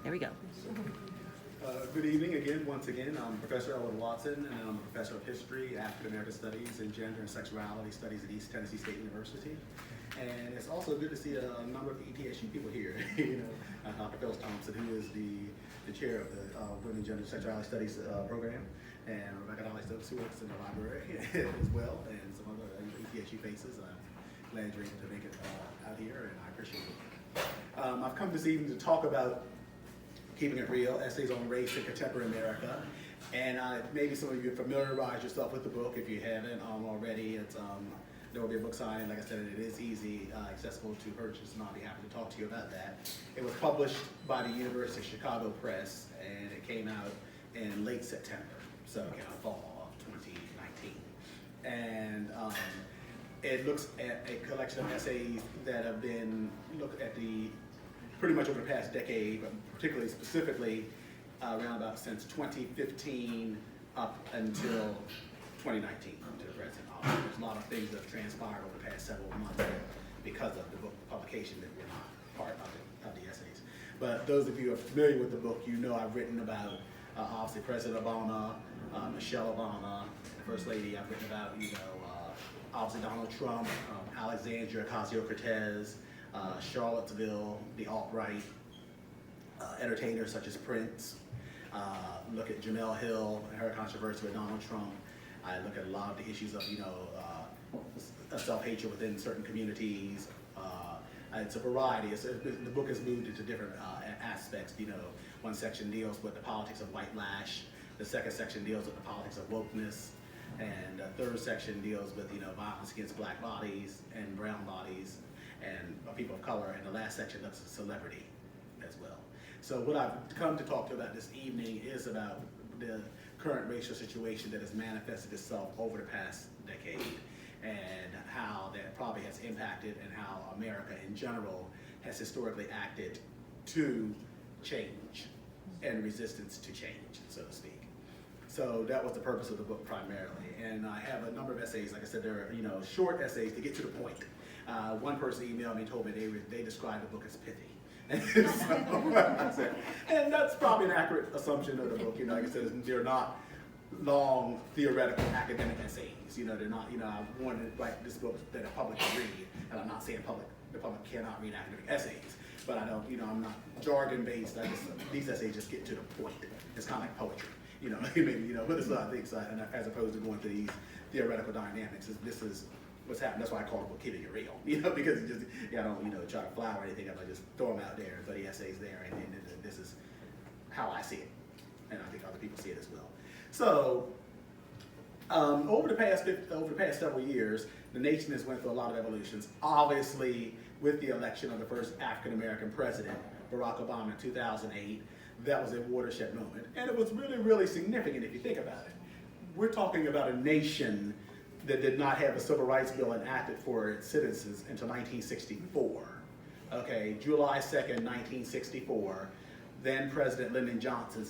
There we go. Good evening again, once again. I'm Professor Elwood Watson, and I'm a professor of history, African American studies, and gender and sexuality studies at East Tennessee State University. And it's also good to see a number of ETSU people here. Dr. Phil Thompson, who is the chair of the Women, Gender, and Sexuality Studies program, and Rebecca Dolly Stokes, who works in the library as well, and some other ETSU faces. I'm glad you're able to make it out here, and I appreciate it. I've come this evening to talk about Keeping It Real, Essays on Race in Contemporary America. And maybe some of you familiarize yourself with the book if you haven't already. There will be a book signing. Like I said, it is easy, accessible to purchase, and I'll be happy to talk to you about that. It was published by the University of Chicago Press, and it came out in late September, so it came out fall of 2019. And it looks at a collection of essays that have been looked at pretty much over the past decade, but particularly specifically around about since 2015 up until 2019 to the present. There's a lot of things that have transpired over the past several months because of the book publication that we're not part of the essays. But those of you who are familiar with the book, you know I've written about obviously President Obama, Michelle Obama, the First Lady. I've written about obviously Donald Trump, Alexandria Ocasio-Cortez, Charlottesville, the alt-right, entertainers such as Prince. Look at Jamel Hill and her controversy with Donald Trump. I look at a lot of the issues of self-hatred within certain communities. It's a variety. The book has moved into different aspects. One section deals with the politics of white lash. The second section deals with the politics of wokeness. And the third section deals with violence against black bodies and brown bodies and people of color, and the last section looks at celebrity as well. So what I've come to talk to about this evening is about the current racial situation that has manifested itself over the past decade, and how that probably has impacted, and how America in general has historically acted to change and resistance to change, so to speak. So that was the purpose of the book primarily. And I have a number of essays. Like I said, they're short essays to get to the point. One person emailed me and told me they described the book as pithy. And that's probably an accurate assumption of the book. Like I said, they're not long theoretical academic essays. They're not. I wanted to write this book that the public can read, and I'm not saying the public cannot read academic essays. But I don't. I'm not jargon based. These essays just get to the point. It's kind of like poetry. Maybe with a lot of things, as opposed to going through these theoretical dynamics. This is what's happening. That's why I call it Keeping It Real. Because I don't try to flower anything up. I just throw them out there, throw the essays there, and this is how I see it, and I think other people see it as well. So over the past several years, the nation has went through a lot of evolutions. Obviously, with the election of the first African American president, Barack Obama, in 2008. That was a watershed moment. And it was really, really significant if you think about it. We're talking about a nation that did not have a civil rights bill enacted for its citizens until 1964. Okay, July 2nd, 1964, then President Lyndon Johnson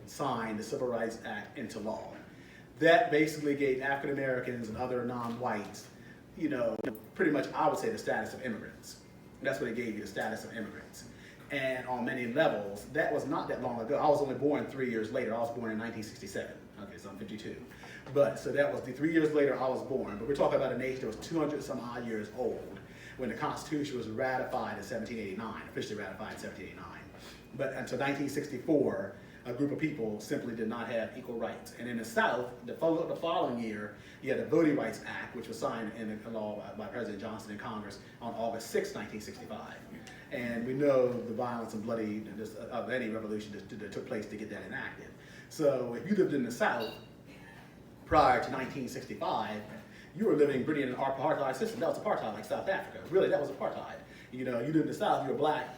signed the Civil Rights Act into law. That basically gave African Americans and other non-whites, pretty much, I would say, the status of immigrants. That's what it gave you, the status of immigrants. And on many levels, that was not that long ago. I was only born 3 years later. I was born in 1967. Okay, so I'm 52. But so that was the 3 years later I was born. But we're talking about a nation that was 200 some odd years old when the Constitution was ratified in 1789, officially ratified in 1789. But until 1964, a group of people simply did not have equal rights. And in the South, the following year, you had the Voting Rights Act, which was signed into law by President Johnson in Congress on August 6, 1965. And we know the violence and bloody of any revolution that took place to get that enacted. So if you lived in the South prior to 1965, you were living pretty in an apartheid system. That was apartheid, like South Africa. Really, that was apartheid. You lived in the South, you were black,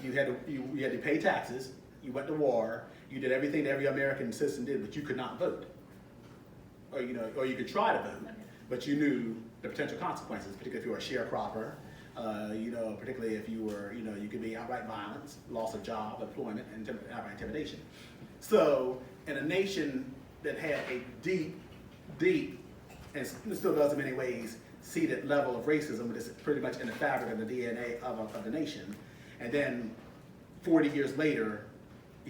you had to pay taxes, you went to war, you did everything that every American citizen did, but you could not vote. Or you could try to vote, but you knew the potential consequences, particularly if you were a sharecropper. Particularly if you were, you could be outright violence, loss of job, employment, and outright intimidation. So, in a nation that had a deep, and still does in many ways, seated level of racism, that is pretty much in the fabric of the DNA of the nation, and then 40 years later,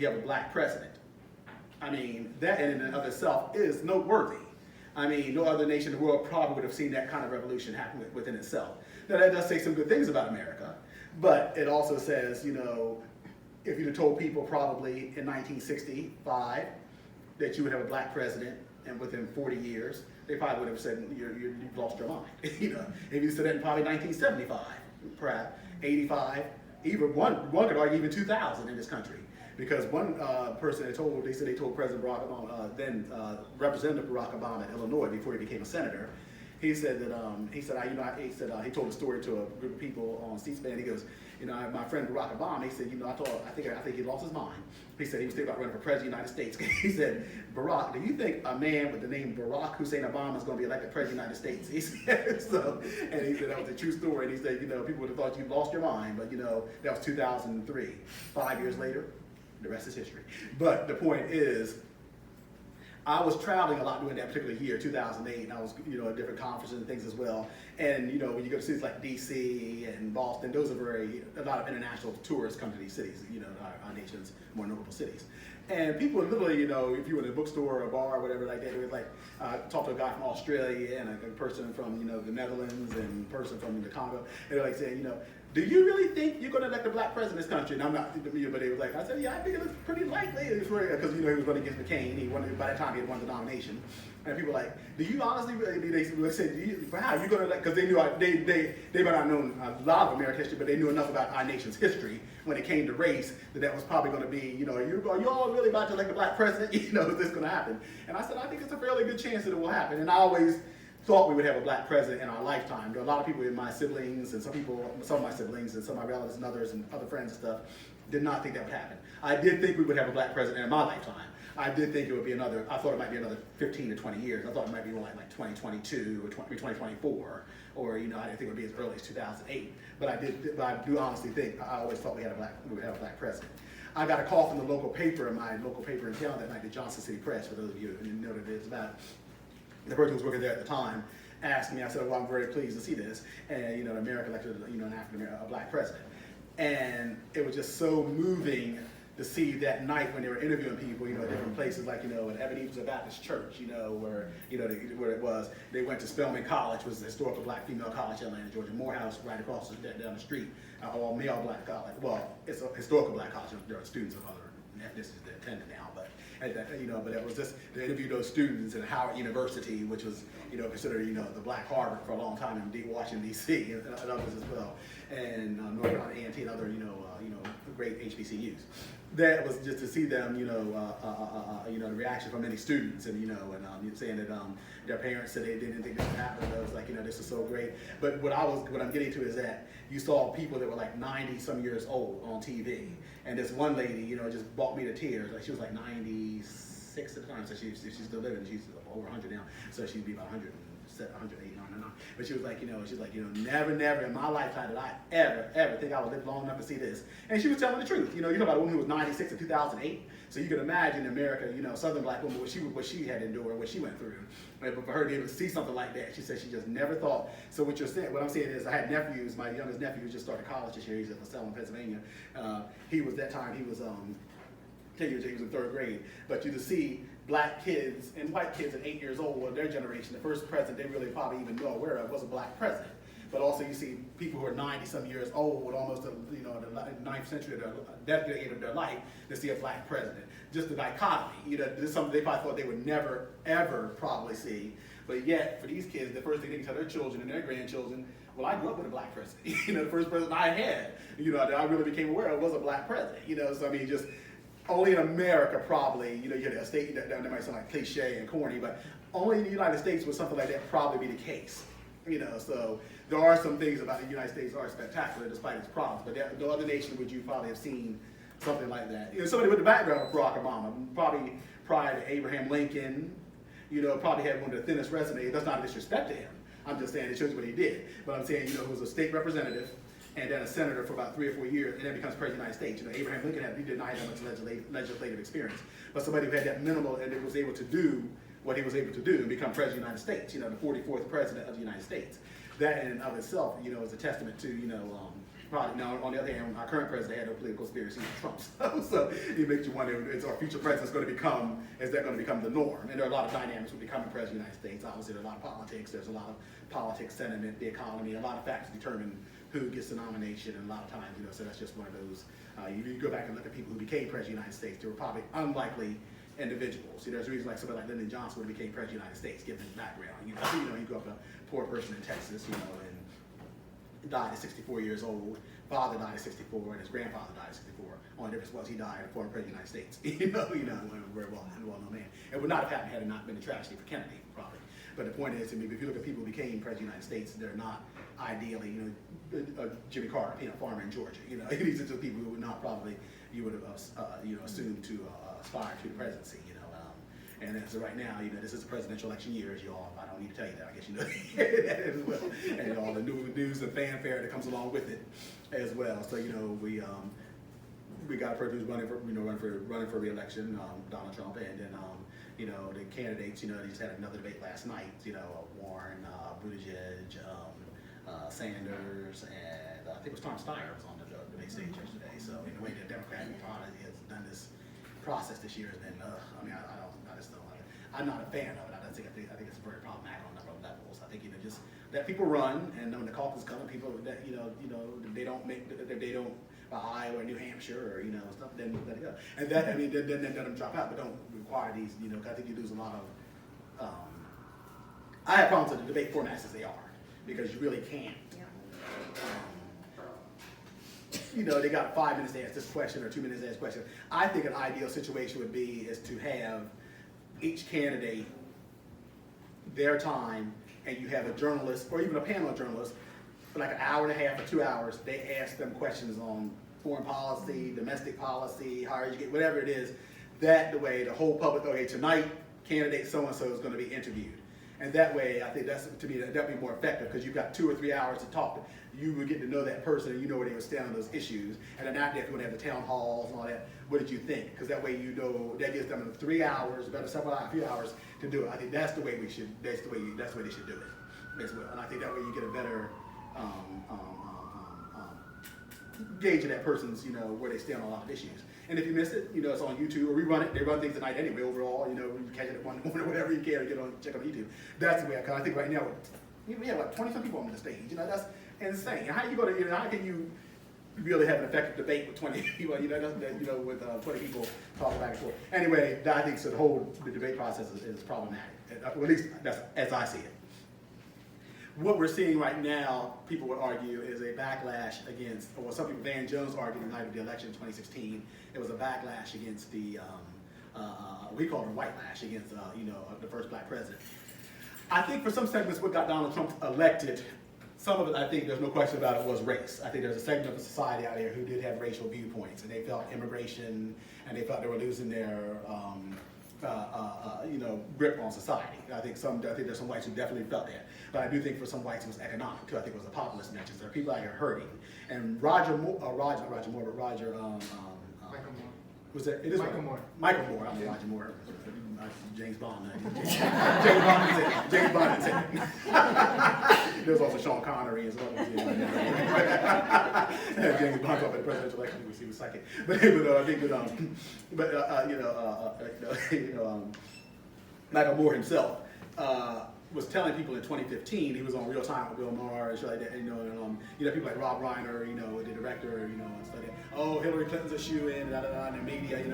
you have a black president. I mean, that in and of itself is noteworthy. I mean, no other nation in the world probably would have seen that kind of revolution happen within itself. Now, that does say some good things about America, but it also says, you know, if you'd have told people probably in 1965 that you would have a black president, and within 40 years, they probably would have said, you've lost your mind. You know, if you said that in probably 1975, perhaps 85, even one could argue even 2000 in this country. Because one person they told President Barack Obama, then Representative Barack Obama in Illinois before he became a senator, he said that he told a story to a group of people on C-SPAN. He goes, you know, my friend Barack Obama, he said, you know, I think he lost his mind. He said he was thinking about running for president of the United States. He said, Barack, do you think a man with the name Barack Hussein Obama is going to be elected president of the United States? He said, so, and he said that was a true story. And he said, you know, people would have thought you lost your mind, but you know, that was 2003. 5 years later, the rest is history. But the point is, I was traveling a lot during that particular year, 2008, and I was, you know, at different conferences and things as well. And, you know, when you go to cities like DC and Boston, those are a lot of international tourists come to these cities, you know, our nation's more notable cities. And people literally, you know, if you were in a bookstore or a bar or whatever like that, they would like talk to a guy from Australia and a person from, you know, the Netherlands and a person from the Congo. And they're like saying, you know, do you really think you're going to elect a black president in this country? And I'm not, but they was like, I said, yeah, I think it looks pretty likely. Because, you know, he was running against McCain. He won, by that time he had won the nomination. And people were like, do you honestly, they said, how are you going to elect, because they knew, they might not known a lot of American history, but they knew enough about our nation's history when it came to race, that was probably going to be, you know, are you all really about to elect a black president? You know, is this going to happen? And I said, I think it's a fairly good chance that it will happen. And I always thought we would have a black president in our lifetime. There are a lot of people in my siblings and some of my siblings and some of my relatives and others and other friends and stuff did not think that would happen. I did think we would have a black president in my lifetime. I did think it would be I thought it might be another 15 to 20 years. I thought it might be more like 2022 or 2024, or, you know, I didn't think it would be as early as 2008. But I do honestly think, I always thought we would have a black president. I got a call from the local paper, my local paper in town that night, the Johnson City Press, for those of you who know what it is about. The person who was working there at the time asked me, I said, well, I'm very pleased to see this. And, you know, America elected, you know, a black president. And it was just so moving to see that night when they were interviewing people, you know, at different places, like, you know, at Ebenezer Baptist Church, you know, where, you know, where it was. They went to Spelman College, which was a historical black female college in Atlanta, Georgia. Morehouse, right across down the street, all male black college. Well, it's a historical black college. There are students of other ethnicities that attend it now, but you know, but it was just to interview those students at Howard University, which was, you know, considered, you know, the black Harvard for a long time in Washington D.C. and others as well, and North Carolina A&T and other, you know, great HBCUs. That was just to see them, you know, the reaction from many students, and, you know, and saying that their parents said they didn't think this would happen. I was like, you know, this is so great. But what I'm getting to is that you saw people that were like 90 some years old on TV, and this one lady, you know, just brought me to tears. Like, she was like 96 at the time, so she's still living. She's over 100 now, so she'd be about 108, no. But she was like, you know, never in my lifetime did I ever think I would live long enough to see this. And she was telling the truth. You know about a woman who was 96 in 2008. So you can imagine America, you know, Southern black woman, what she had endured, what she went through. But for her to be able to see something like that, she said she just never thought. So what I'm saying is, I had nephews. My youngest nephew just started college this year. He's at LaSalle in Pennsylvania. He was 10 years, he was in third grade. But you to see black kids and white kids at 8 years old, well, their generation, the first president they really probably even know aware of was a black president. But also you see people who are 90 some years old, almost, you know, the 9th century of decade of their life, to see a black president. Just the dichotomy, you know, this is something they probably thought they would never, ever probably see. But yet, for these kids, the first thing they can tell their children and their grandchildren, well, I grew up with a black president. You know, the first president I had, you know, that I really became aware of was a black president. You know, so I mean, just only in America probably, you know, you had a state that might sound like cliche and corny, but only in the United States would something like that probably be the case. You know, so there are some things about the United States that are spectacular despite its problems, but no other nation would you probably have seen something like that. You know, somebody with the background of Barack Obama, probably prior to Abraham Lincoln, you know, probably had one of the thinnest resumes. That's not a disrespect to him. I'm just saying it shows what he did. But I'm saying, you know, he was a state representative and then a senator for about 3 or 4 years, and then becomes president of the United States. You know, Abraham Lincoln did not have that much legislative experience, but somebody who had that minimal and was able to do what he was able to do and become president of the United States. You know, the 44th president of the United States. That in and of itself, you know, is a testament to, you know, Probably. Now, on the other hand, our current president had no political conspiracy with Trump, so it makes you wonder: is our future president going to become? Is that going to become the norm? And there are a lot of dynamics with becoming president of the United States. Obviously, there's a lot of politics. There's a lot of politics, sentiment, the economy. A lot of factors determine who gets the nomination, and a lot of times, so that's just one of those. You go back and look at people who became president of the United States. They were probably unlikely individuals. There's a reason like somebody like Lyndon Johnson would have became president of the United States, given his background. He grew up a poor person in Texas, and died at 64 years old. Father died at 64, and his grandfather died at 64. Only difference was he died a former president of the United States. Very well-known man. It would not have happened had it not been a tragedy for Kennedy, probably. But the point is, if you look at people who became president of the United States, they're not ideally, Jimmy Carter, farmer in Georgia. These are the people who would not probably you would have assumed to aspire to the presidency. And as of right now, this is a presidential election year, as you all, I don't need to tell you that, I guess you know that as well. And all the news and fanfare that comes along with it as well. So, we got a person who's running for re-election, Donald Trump, and then, the candidates, they just had another debate last night, Warren, Buttigieg, Sanders, and I think it was Tom Steyer was on the debate stage yesterday. So, in the way the Democratic Party has done this process this year has been, I'm not a fan of it. I think it's very problematic on a number of levels. I think just that people run, and when the caucus come, people that they don't by Iowa or New Hampshire or stuff, then let it go. And that then let them drop out, but don't require these. I think you lose a lot of. I have problems with the debate formats as they are because you really can't. They got 5 minutes to ask this question or 2 minutes to ask this question. I think an ideal situation would be is to have each candidate their time, and you have a journalist or even a panel of journalists for like an hour and a half or 2 hours. They ask them questions on foreign policy, domestic policy, higher education, whatever it is. That the way the whole public, okay, tonight candidate so-and-so is going to be interviewed. And that way, I think to me, that'd be more effective because you've got 2 or 3 hours to talk. You would get to know that person and you know where they would stand on those issues. And then after that, if you want to have the town halls and all that, what did you think? Because that way that gives them 3 hours, about a few hours to do it. I think that's the way they should do it as well. And I think that way you get a better gauge of that person's, where they stand on a lot of issues. And if you miss it, it's on YouTube, or we run it. They run things tonight anyway. Overall, you catch it at 1 in the morning, whatever you can, check on YouTube. That's the way. Because I think right now, we have like 20 some people on the stage. That's insane. How you going to, how can you really have an effective debate with 20 people? With 20 people talking back and forth. Anyway, I think so. The debate process is problematic. At least that's as I see it. What we're seeing right now, people would argue, is a backlash against, or some people, Van Jones argued in the night of the election in 2016, it was a backlash against the, we call it a white lash against, the first black president. I think for some segments what got Donald Trump elected, some of it, I think there's no question about it, was race. I think there's a segment of the society out there who did have racial viewpoints, and they felt immigration, and they felt they were losing their, grip on society. I think there's some whites who definitely felt that. But I do think for some whites it was economic too. I think it was a populist message. There are people out here hurting. And Roger Moore, was that? It is Michael Moore. Michael Moore. I'm Roger Moore. James Bond. James Bond didn't say it. There was also Sean Connery as well. James Bond up at the presidential election. He was psychic. But I think Michael Moore himself was telling people in 2015, he was on Real Time with Bill Maher and shit like that, people like Rob Reiner, the director, and stuff like that. Oh, Hillary Clinton's a shoe-in, and the media, and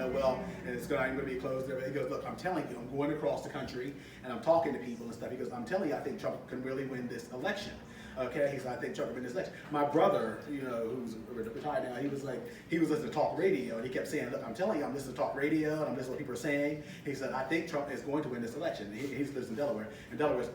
it's going to be closed. He goes, look, I'm telling you, I'm going across the country, and I'm talking to people and stuff. He goes, I'm telling you, I think Trump can really win this election. Okay, he said, I think Trump will win this election. My brother, who's retired now, he was listening to talk radio, and he kept saying, look, I'm telling you, I'm listening to talk radio, and I'm listening to what people are saying. He said, I think Trump is going to win this election. He lives in Delaware, and Delaware's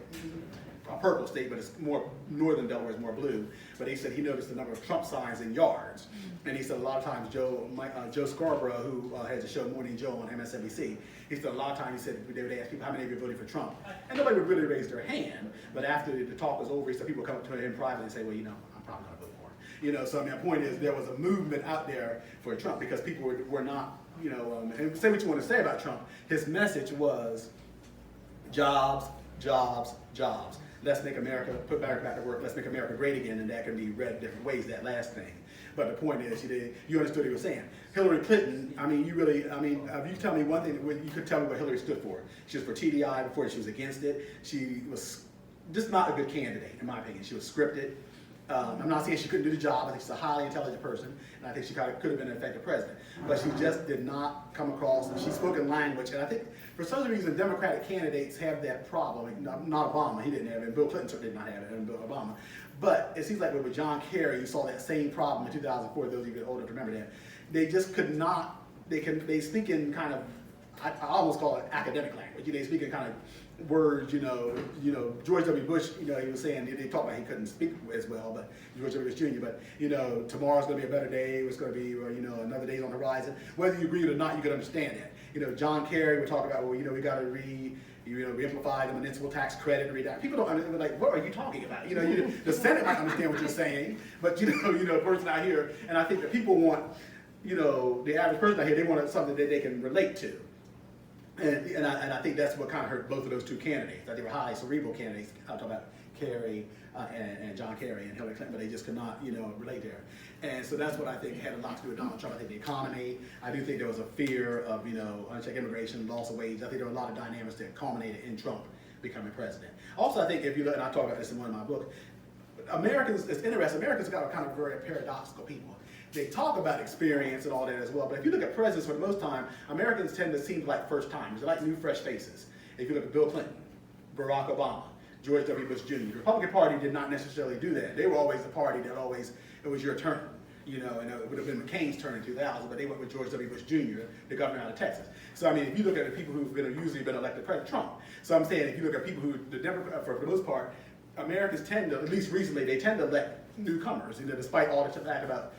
a purple state, but it's more northern Delaware is more blue. But he said he noticed the number of Trump signs in yards, and he said a lot of times Joe Scarborough, who has a show Morning Joe on MSNBC, he said a lot of times they would ask people how many of you voted for Trump, and nobody would really raise their hand. But after the talk was over, he said people would come up to him privately and say, well, I'm probably going to vote for him. So my point is there was a movement out there for Trump because people were not, and say what you want to say about Trump. His message was jobs, jobs, jobs. Let's make America, put America back to work. Let's make America great again, and that can be read different ways, that last thing. But the point is, you understood what he was saying. Hillary Clinton, if you tell me one thing, you could tell me what Hillary stood for. She was for TDI before she was against it. She was just not a good candidate, in my opinion. She was scripted. I'm not saying she couldn't do the job. I think she's a highly intelligent person, and I think she could have been an effective president. But she just did not come across, and she spoke in language, and I think for some reason Democratic candidates have that problem. Not Obama, he didn't have it, and Bill Clinton certainly did not have it, and Obama. But it seems like with John Kerry, you saw that same problem in 2004, those of you old enough to remember that. They just could not, they speak in kind of, I almost call it academic language. They speak in kind of words, George W. Bush, he was saying, they talked about he couldn't speak as well, but George W. Bush Jr., but, tomorrow's going to be a better day, it's going to be, another day's on the horizon. Whether you agree with it or not, you can understand that. John Kerry would talk about, we got to re-amplify the municipal tax credit, people don't understand, like, what are you talking about? The Senate might understand what you're saying, but, the person out here, and I think that people want, the average person out here, they want something that they can relate to. And I think that's what kind of hurt both of those two candidates. They were highly cerebral candidates. I'm talking about Kerry and John Kerry and Hillary Clinton, but they just could not, relate there. And so that's what I think had a lot to do with Donald Trump. I think the economy. I do think there was a fear of, unchecked immigration, loss of wages. I think there were a lot of dynamics that culminated in Trump becoming president. Also, I think if you look, and I talk about this in one of my books, Americans, it's interesting. Americans got a kind of very paradoxical people. They talk about experience and all that as well, but if you look at presidents for the most time, Americans tend to seem like first timers. They like new, fresh faces. If you look at Bill Clinton, Barack Obama, George W. Bush Jr., the Republican Party did not necessarily do that. They were always the party that it was your turn. And it would have been McCain's turn in 2000, but they went with George W. Bush Jr., the governor out of Texas. So, if you look at the people who've usually been elected President Trump. So I'm saying, if you look at people who, for the most part, Americans tend to, at least recently, they tend to elect newcomers, despite all the fact about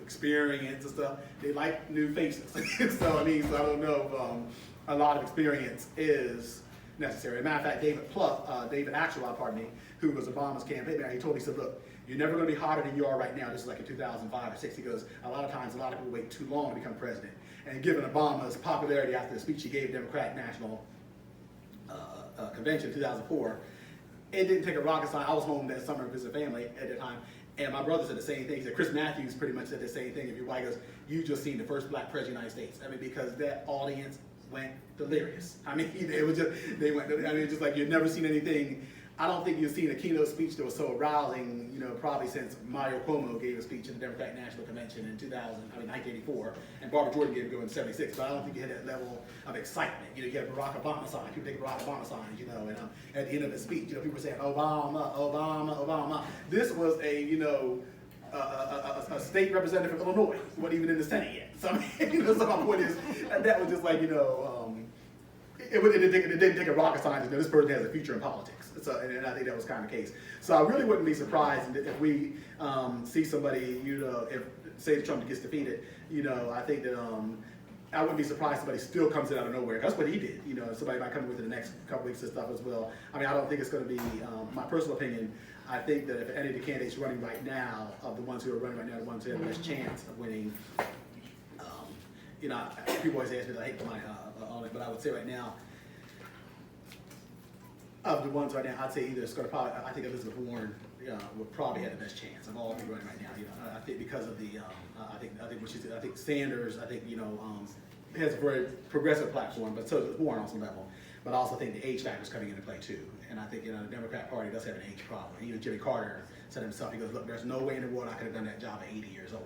experience and stuff. They like new faces. So I don't know if a lot of experience is necessary. As a matter of fact, David Axelrod, who was Obama's campaign manager, he told me, he said, look, you're never going to be hotter than you are right now. This is like in 2005 or 6. He goes, a lot of times, a lot of people wait too long to become president. And given Obama's popularity after the speech he gave Democratic National Convention in 2004, it didn't take a rocket science. I was home that summer to visit family at the time. And my brother said the same thing. He said, Chris Matthews pretty much said the same thing. If your wife goes, you just seen the first black president of the United States. Because that audience went delirious. It was just, they went, just like you've never seen anything. I don't think you've seen a keynote speech that was so arousing, probably since Mario Cuomo gave a speech at the Democratic National Convention in 1984, and Barbara Jordan gave it in 76. But I don't think you had that level of excitement. You had Barack Obama signs. People take Barack Obama signs, and at the end of the speech, people were saying Obama, Obama, Obama. This was a state representative from Illinois. He wasn't even in the Senate yet. So so my point is that was just like it didn't take a rocket scientist. This person has a future in politics. So, and I think that was kind of the case. So I really wouldn't be surprised if we see somebody, if say Trump gets defeated, I think that I wouldn't be surprised somebody still comes in out of nowhere. That's what he did. Somebody might come within the next couple weeks and stuff as well. I don't think it's going to be, my personal opinion, I think that if any of the candidates running right now, of the ones who are running right now, the ones who have the best chance of winning, people always ask me, I hate my on it, but I would say right now, of the ones right now, I'd say either it's going to probably, I think Elizabeth Warren would probably have the best chance of all of you running right now. I think because of the, I think Sanders, has a very progressive platform, but so does Warren on some level. But I also think the age factor is coming into play too. And I think the Democrat Party does have an age problem. Even Jimmy Carter said himself, he goes, look, there's no way in the world I could have done that job at 80 years old.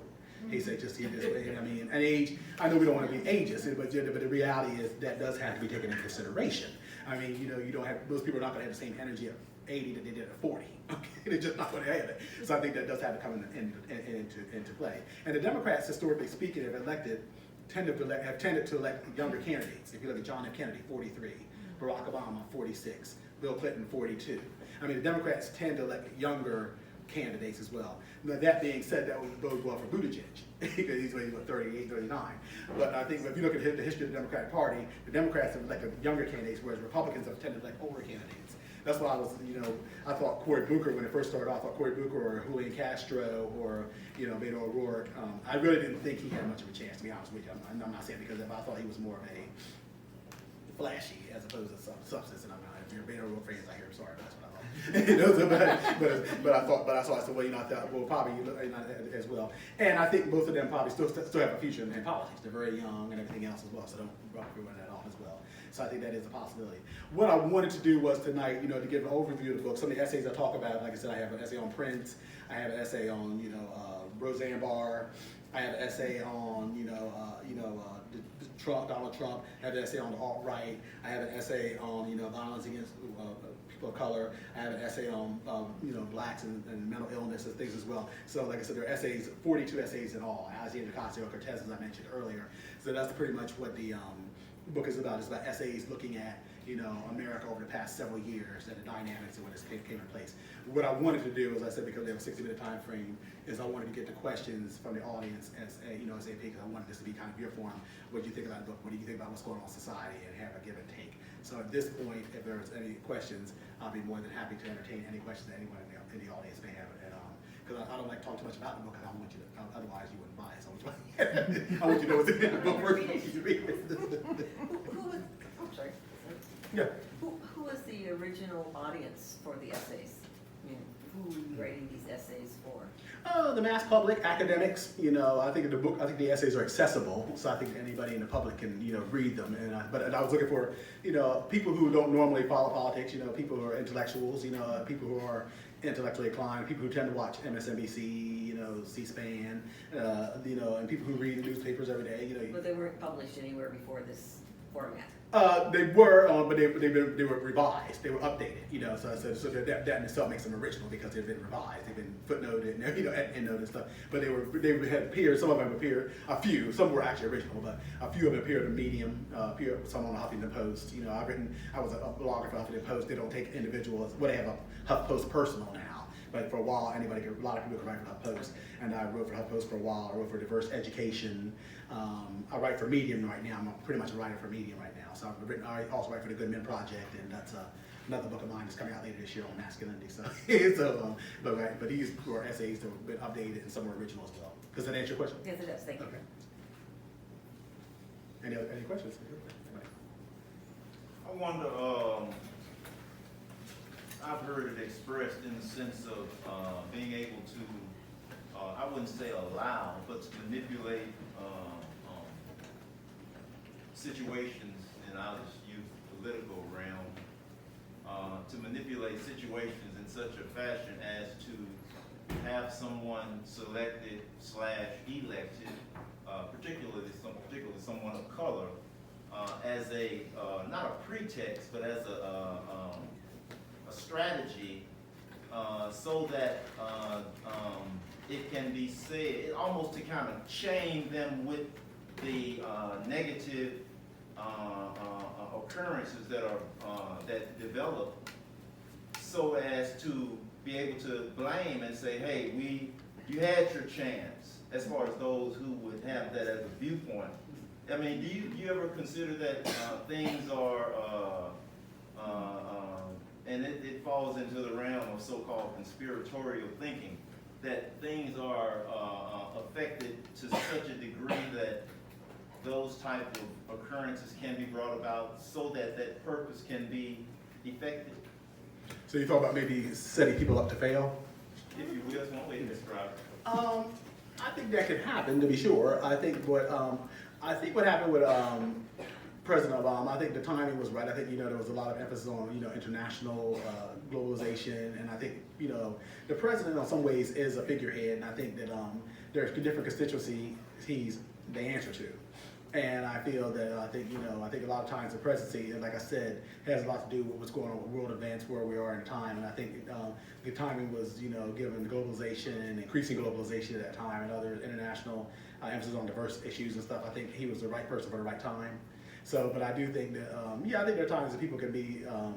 He said, and age, I know we don't want to be ageist, but the reality is that does have to be taken into consideration. You don't have, those people are not going to have the same energy at 80 that they did at 40. Okay? They're just not going to have it. So I think that does have to come into play. And the Democrats, historically speaking, have tended to elect younger candidates. If you look at John F. Kennedy, 43, Barack Obama, 46, Bill Clinton, 42. The Democrats tend to elect younger candidates as well. Now, that being said, that would bode well for Buttigieg, because he's 38, 39. But I think if you look at the history of the Democratic Party, the Democrats have elected younger candidates, whereas Republicans have tended to elect older candidates. That's why I thought Cory Booker, when it first started off, I thought Cory Booker or Julian Castro or, Beto O'Rourke, I really didn't think he had much of a chance, to be honest with you. I'm not saying because I thought he was more of flashy as opposed to some substance. And I'm not, if you're being real friends out here, I'm sorry, but that's what I thought. You know, so, but I thought, I thought, well, probably as well. And I think both of them probably still have a future in politics. They're very young and everything else as well, so don't run that off as well. So I think that is a possibility. What I wanted to do was tonight, you know, to give an overview of the book. Some of the essays I talk about, like I said, I have an essay on Prince. I have an essay on, you know, Roseanne Barr. I have an essay on, Donald Trump. I have an essay on the alt-right. I have an essay on, you know, violence against people of color. I have an essay on, blacks and mental illness and things as well. So, like I said, there are essays, 42 essays in all. Alexandria Ocasio-Cortez, as I mentioned earlier. So that's pretty much what the book is about. It's about essays looking at, you know, America over the past several years and the dynamics and when this came in place. What I wanted to do, as I said, because we have a 60-minute time frame, is I wanted to get the questions from the audience as ASAP, because I wanted this to be kind of your forum. What do you think about the book? What do you think about what's going on in society, and have a give and take. So at this point, if there's any questions, I'll be more than happy to entertain any questions that anyone in the audience may have. Because I don't like to talk too much about the book, because I don't want you to, otherwise you wouldn't buy it. So I want you to know what's in the book first. I'm sorry. Yeah. Who was the original audience for the essays? I mean, who were you writing these essays for? The mass public, academics. You know, I think the essays are accessible, so I think anybody in the public can, you know, read them. But I was looking for, you know, people who don't normally follow politics. You know, people who are intellectuals. You know, people who are intellectually inclined, people who tend to watch MSNBC, you know, C-SPAN, you know, and people who read the newspapers every day. You know, but they weren't published anywhere before this format. They were, but they were revised. They were updated, you know. So that in itself makes them original because they've been revised. They've been footnoted, and, you know, endnoted and stuff. But they had appeared. Some of them appeared. A few. Some were actually original, but a few of them appeared in Medium. Some on Huffington Post. You know, I was a blogger for Huffington Post. They don't take individuals. Well, they have a HuffPost Personal now. But for a while, a lot of people could write for HuffPost, and I wrote for HuffPost for a while. I wrote for Diverse Education. I write for Medium right now. I'm pretty much a writer for Medium right now. So I also write for the Good Men Project, and that's another book of mine that's coming out later this year on masculinity. So, but these were essays that have been updated and some were original as well. Does that answer your question? Yes, it does. Thank you. Okay. Any questions? I wonder. I've heard it expressed in the sense of being able to, I wouldn't say allow, but to manipulate situations, and I'll just use the political realm, to manipulate situations in such a fashion as to have someone selected / elected, particularly someone of color, as a, not a pretext, but as a strategy, so that it can be said, almost to kind of chain them with the negative occurrences that develop, so as to be able to blame and say, hey, you had your chance, as far as those who would have that as a viewpoint. I mean, do you ever consider that things are, and it falls into the realm of so-called conspiratorial thinking, that things are affected to such a degree that those type of occurrences can be brought about so that that purpose can be effective? So you thought about maybe setting people up to fail? If you will, that's one way to describe it. I think that could happen, to be sure. I think what happened with President Obama, I think the timing was right. I think, you know, there was a lot of emphasis on, you know, international globalization, and I think, you know, the president in some ways is a figurehead, and I think that there's different constituencies they answer to. And I feel that, I think a lot of times the presidency, like I said, has a lot to do with what's going on with world events, where we are in time. And I think the timing was, you know, given globalization, increasing globalization at that time, and other international emphasis on diverse issues and stuff. I think he was the right person for the right time. So, but I do think that, I think there are times that people can be, I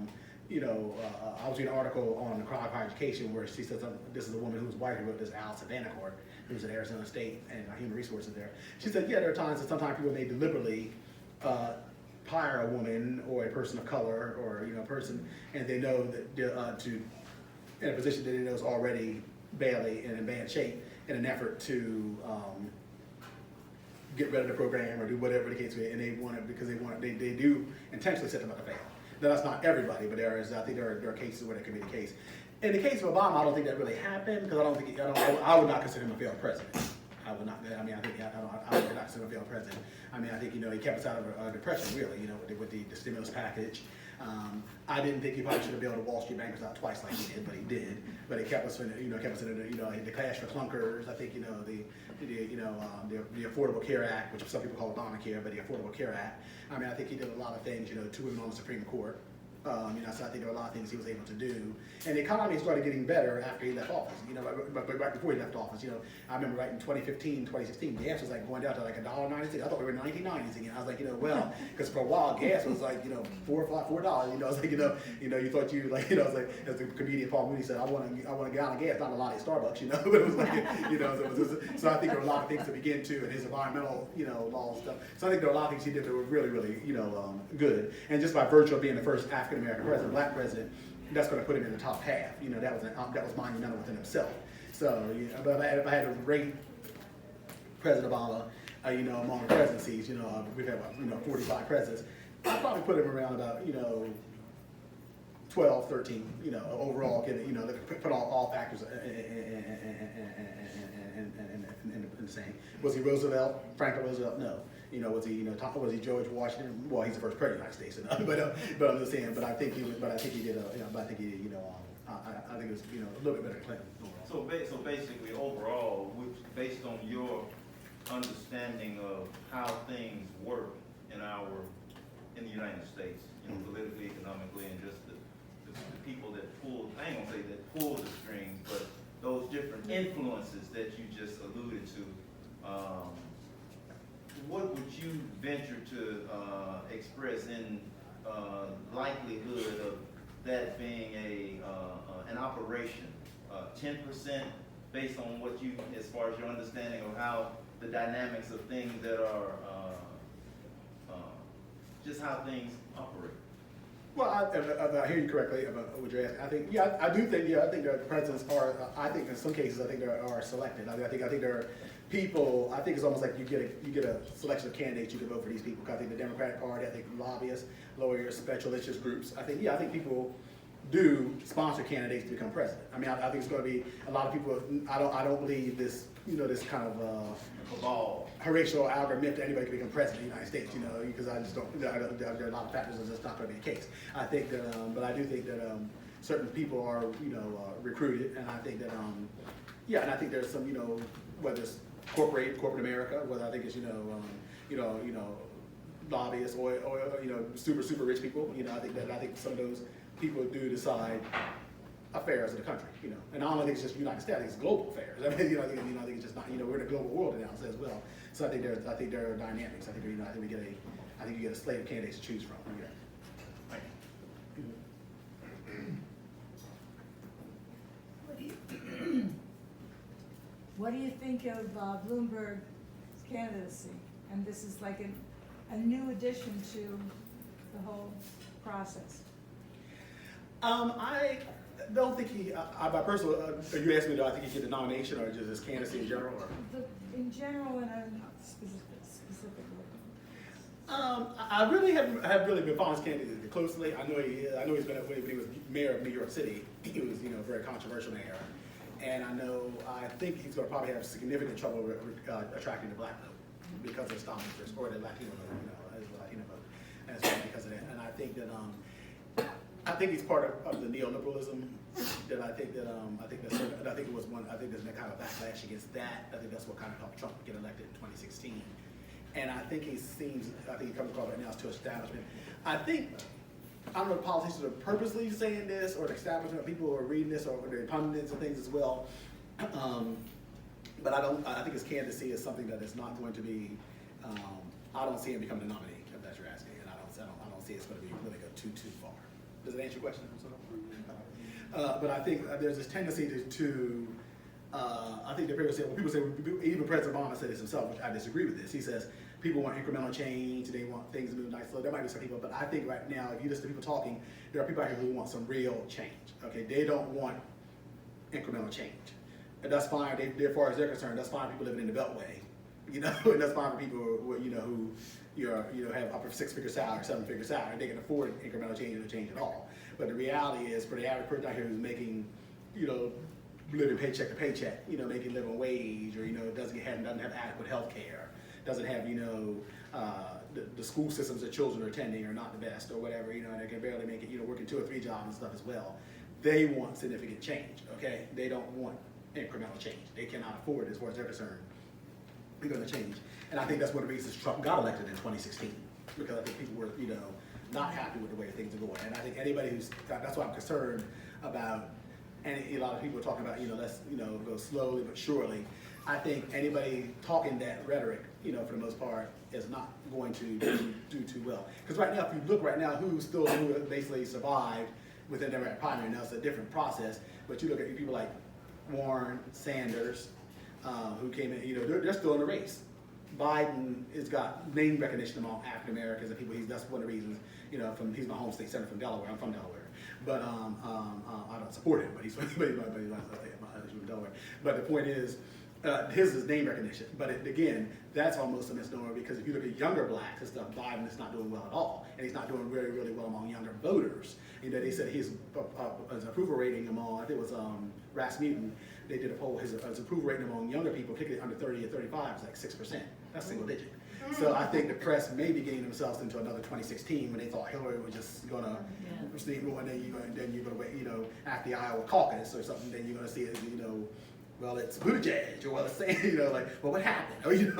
was reading an article on the crime of higher education where she says, this is a woman who was white who wrote this, Alice Savannahcourt, who's at Arizona State and human resources there. She said, yeah, there are times that sometimes people may deliberately hire a woman or a person of color or, you know, a person, and they know that in a position that they know is already badly and in bad shape, in an effort to get rid of the program or do whatever the case may be, and they want it because they do intentionally set them up to fail. Now, that's not everybody, but I think there are cases where that could be the case. In the case of Obama, I don't think that really happened because I would not consider him a failed president. I would not. I mean, I would not consider him a failed president. I mean, I think he kept us out of a depression, really. With the stimulus package. I didn't think he probably should have bailed the Wall Street bankers out twice like he did, but he did. But it kept us in the cash for clunkers. I think the Affordable Care Act, which some people call Obamacare, but the Affordable Care Act. I mean, I think he did a lot of things. 2 women on the Supreme Court. So I think there were a lot of things he was able to do, and the economy started getting better after he left office. But right before he left office, I remember right in 2015, 2016, gas was like going down to like $1.96. I thought we were in 1990s again. I was like, well, because for a while gas was like $4. I was like, you thought you like, I was like, as the comedian Paul Mooney said, I want a gallon of gas, not a lot of Starbucks, but it was like, so I think there were a lot of things to begin to, and his environmental, law stuff. So I think there were a lot of things he did that were really, really, good, and just by virtue of being the first African American president, black president, that's going to put him in the top half. That was monumental within himself. So, but if I had to rate President Obama, among the presidencies, we've had 45 presidents, I'd probably put him around about 12, 13, overall, put all factors in the same. Was he Roosevelt? Franklin Roosevelt? No. Was he George Washington? Well, he's the first president of the United States, but I'm just saying. But I think he did. I think it was a little bit better than Clinton. So basically, overall, based on your understanding of how things work in the United States, politically, economically, and just the people that pull, I ain't gonna say that pull the strings, but those different influences that you just alluded to, what would you venture to express in likelihood of that being an operation? 10% based on what you, as far as your understanding of how the dynamics of things that are, just how things operate. Well, if I hear you correctly about what you're asking, I think, I do think, I think the presidents are, I think in some cases, I think they are selected. I think there are people, I think it's almost like you get a selection of candidates, you can vote for these people. I think the Democratic Party, I think lobbyists, lawyers, special interest groups, I think people do sponsor candidates to become president. I mean, I think it's going to be a lot of people, I don't believe this, this kind of Horatio Alger myth that anybody can become president of the United States, because I just don't, there are a lot of factors that's not going to be the case. I think that, but I do think that certain people are, recruited, and I think that, and I think there's some, whether it's corporate America, whether I think it's, lobbyists or super rich people, I think some of those people do decide affairs of the country, and I don't think it's just United States. I think it's global affairs. I mean, I think it's just not. We're in a global world now as well. So I think there are dynamics. I think you get a slate of candidates to choose from. Yeah. What do you think of Bloomberg's candidacy? And this is like a new addition to the whole process. I don't think by personal, are you asking me, do I think he get the nomination or just his candidacy in general? Or? In general and specifically. I really have really been following his candidate closely. I know he's been when he was mayor of New York City. He was very controversial mayor, and I think he's going to probably have significant trouble attracting the black vote because of his dominant interest or the Latino vote, as well because of that. And I think that I think he's part of the neoliberalism. That I think it was one. I think there's kind of a backlash against that. I think that's what kind of helped Trump get elected in 2016. And I think he comes across right now to establishment. I don't know if politicians are purposely saying this or the establishment, people who are reading this or the pundits and things as well. But I think his candidacy is something that is not going to be. I don't see him becoming the nominee, if that's what you're asking, and I don't see it's going to be really go too far. Does it answer your question? But I think there's this tendency to I think that people say, even President Obama said this himself, which I disagree with this. He says people want incremental change, they want things to move nice. So there might be some people, but I think right now, if you listen to people talking, there are people out here who want some real change. Okay, they don't want incremental change. And that's fine. As far as they're concerned, that's fine. People living in the Beltway, you know, and that's fine for people who, you know, who have upper 6-figure salary, 7-figure salary, they can afford incremental change or no change at all. But the reality is, for the average person out here who's making, you know, living paycheck to paycheck, you know, making living wage, or, you know, doesn't have adequate health care, doesn't have, you know, the school systems that children are attending are not the best or whatever, you know, and they can barely make it, you know, working 2 or 3 jobs and stuff as well. They want significant change, okay? They don't want incremental change. They cannot afford it as far as they're concerned. We're going to change. And I think that's one of the reasons Trump got elected in 2016, because I think people were, you know, not happy with the way things are going. And I think anybody that's why I'm concerned about, and a lot of people are talking about, you know, let's, you know, go slowly but surely. I think anybody talking that rhetoric, you know, for the most part, is not going to do too well. Because right now, if you look right now, who basically survived within the Democratic primary, now it's a different process, but you look at people like Warren, Sanders, who came in, you know, they're still in the race. Biden has got name recognition among African Americans and people. That's one of the reasons, you know, he's my home state senator from Delaware. I'm from Delaware, but I don't support him. But he's from Delaware. But the point is, his is name recognition. But again, that's almost a misnomer, because if you look at younger blacks and stuff, Biden is not doing well at all, and he's not doing really, really well among younger voters. You know, they said his approval rating among, I think it was Rasmussen, they did a poll, his approval rating among younger people, particularly under 30 or 35, is like 6%. That's single digit. So I think the press may be getting themselves into another 2016 when they thought Hillary was just gonna sneak, and then you're gonna wait, you know, after the Iowa caucus or something, then you're gonna see it, you know, well, it's Buttigieg, or well, it's saying, you know, like, well, what happened? Or, you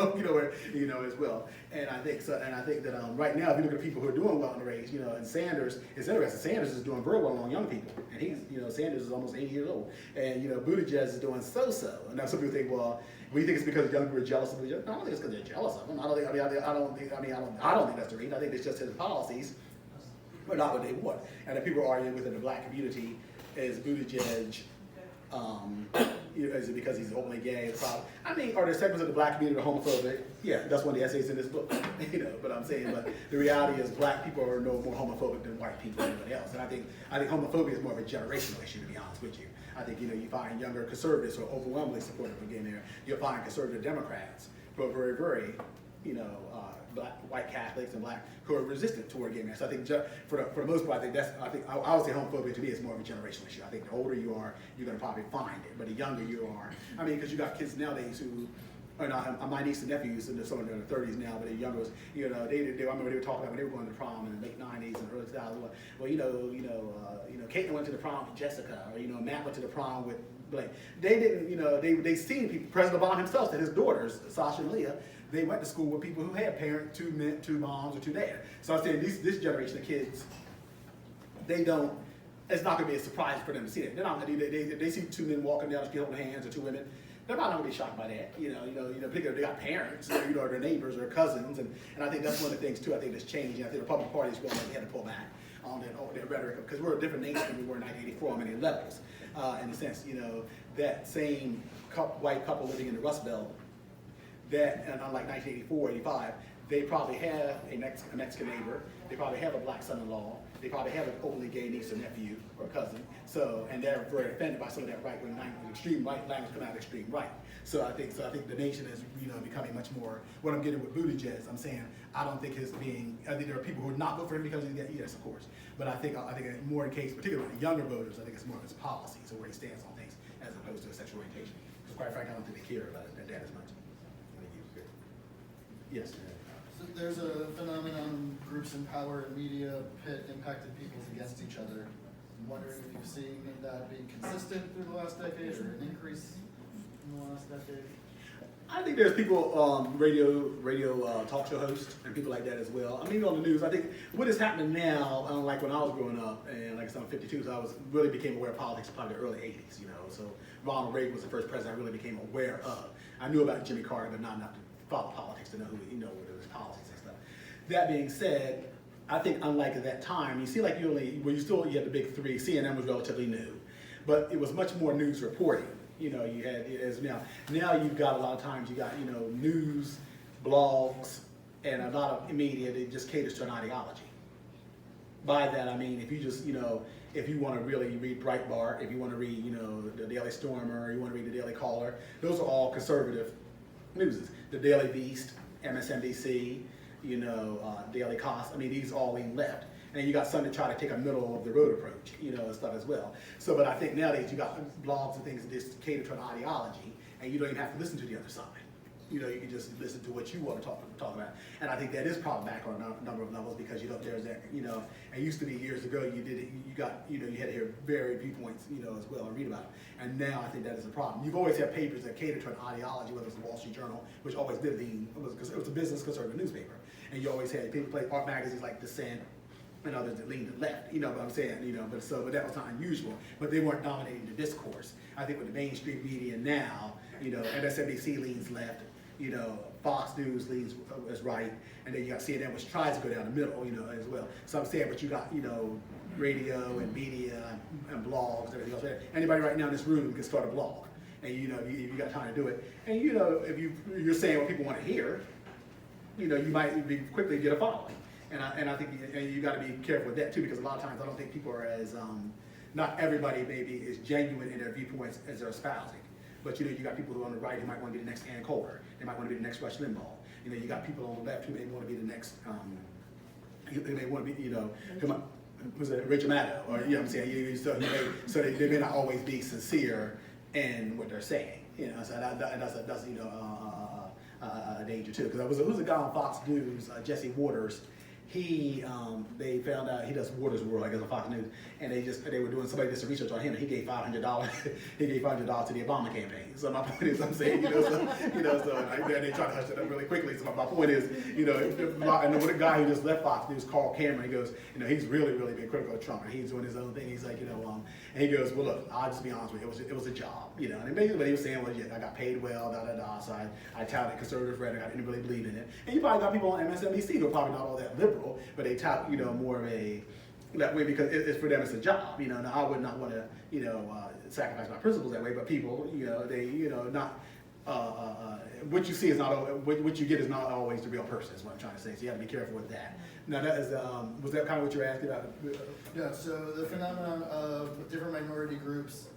know, as well. And I think so. And I think that right now, if you look at people who are doing well in the race, you know, and Sanders, it's interesting. Sanders is doing very well among young people, and he's, you know, Sanders is almost 80 years old, and you know, Buttigieg is doing so-so. And now some people think, well, we think it's because young people are jealous of Buttigieg. No, I don't think it's because they're jealous of him. I don't think that's the reason. I think it's just his policies are not what they want. And the people arguing within the black community is Buttigieg. Is it because he's openly gay? The problem. I mean, are there segments of the black community that are homophobic? Yeah, that's one of the essays in this book. You know, but I'm saying, but the reality is, black people are no more homophobic than white people or anybody else. And I think homophobia is more of a generational issue, to be honest with you. I think, you know, you find younger conservatives who are overwhelmingly supportive of gay marriage. You'll find conservative Democrats who are very, very, you know, white Catholics and black who are resistant toward gay marriage. So I think for the most part, I would say homophobia to me is more of a generational issue. I think the older you are, you're going to probably find it, but the younger you are, I mean, because you got kids nowadays who are not, my niece and nephews, and some of them in their 30s now, but the younger ones, you know, I remember they were talking about when they were going to prom in the late 90s and early 2000s. Well, you know, Caitlin went to the prom with Jessica, or you know, Matt went to the prom with Blake. They didn't, you know, they seen people. President Obama himself and his daughters, Sasha and Leah, they went to school with people who had parents, 2 men, 2 moms, or 2 dads. So I'm saying this generation of kids, they don't. It's not going to be a surprise for them to see it. They're not. They see 2 men walking down the street holding hands, or 2 women. They're not going to be shocked by that. You know, particularly if they got parents, or, you know, or their neighbors or cousins, and I think that's one of the things too. I think that's changing. I think the Republican Party is going to have to pull back on their rhetoric, because we're a different nation than we were in 1984 on many levels. In a sense, you know, that same white couple living in the Rust Belt, that, and unlike 1984, 85, they probably have a Mexican neighbor, they probably have a black son-in-law, they probably have an openly gay niece or nephew or cousin. So, and they're very offended by some of that right-wing language, extreme right language coming out of extreme right. So I think the nation is, you know, becoming much more. What I'm getting with Buttigieg, I'm saying I don't think his being. I think there are people who would not vote for him because he's gay. Yes, of course. But I think more in case, particularly with the younger voters, I think it's more of his policies or where he stands on things as opposed to his sexual orientation. Because quite frankly, I don't think they care about that as much. Yes. So there's a phenomenon, groups in power and media pit impacted peoples against each other. I'm wondering if you've seen that being consistent through the last decade, or an increase in the last decade? I think there's people, radio talk show hosts and people like that as well. I mean, on the news, I think what is happening now, like when I was growing up, and like I said, I'm 52, so I really became aware of politics probably the early 80s, you know. So Ronald Reagan was the first president I really became aware of. I knew about Jimmy Carter, but not enough to follow politics to know who, you know, what it was politics and stuff. That being said, I think unlike at that time, you see like you had the big 3, CNN was relatively new, but it was much more news reporting. You know, you had, as now you've got a lot of times, you got, you know, news, blogs, and a lot of media that just caters to an ideology. By that, I mean, if you just, you know, if you want to really read Breitbart, if you want to read, you know, the Daily Stormer, you want to read the Daily Caller, those are all conservative newses. The Daily Beast, MSNBC, Daily Cost. I mean, these all lean left. And you got some that try to take a middle of the road approach, and stuff as well. So, but I think nowadays you got blogs and things that just cater to an ideology, and you don't even have to listen to the other side. You can just listen to what you want to talk about. And I think that is problematic on a number of levels because there's that, it used to be years ago you had to hear varied viewpoints, as well and read about it. And now I think that is a problem. You've always had papers that cater to an ideology, whether it's the Wall Street Journal, which always did it was a business conservative newspaper. And you always had people like art magazines like Dissent and others that leaned left, what I'm saying, but that was not unusual, but they weren't dominating the discourse. I think with the mainstream media now, MSNBC leans left, Fox News leans is right, and then you got CNN, which tries to go down the middle, as well. So I'm saying, but you got, radio and media and blogs and everything else. Anybody right now in this room can start a blog, and if you got time to do it, and if you're saying what people want to hear, you might quickly get a following. And I think you got to be careful with that too, because a lot of times I don't think people are as not everybody maybe is genuine in their viewpoints as they're espousing. But you got people who are on the right who might want to be the next Ann Coulter. They might want to be the next Rush Limbaugh. You got people on the left who may want to be the next. They want to be was it Rachel Maddow, or what I'm saying. So they may not always be sincere in what they're saying. So that's a danger too. Because there was a guy on Fox News, Jesse Waters. They found out he does Waters World, I guess, on Fox News, and they were doing somebody did some research on him, and he gave $500. He gave $500 to the Obama campaign. So my point is, I'm saying, so they try to hush it up really quickly. So my point is, and with a guy who just left Fox News, Carl Cameron, he goes, he's really, really been critical of Trump, and he's doing his own thing. He's like, and he goes, well, look, I'll just be honest with you, it was a job, and basically what he was saying was, yeah, I got paid well, so I touted conservative rhetoric, I didn't really believe in it. And you probably got people on MSNBC who are probably not all that liberal, but they tout, more of a, that way because it's for them it's a job, Now I would not want to, sacrifice my principles that way, but people, they, not, what you see is not, what you get is not always the real person, is what I'm trying to say. So you have to be careful with that. Now that is, was that kind of what you were asking about? Yeah, so the phenomenon of different minority groups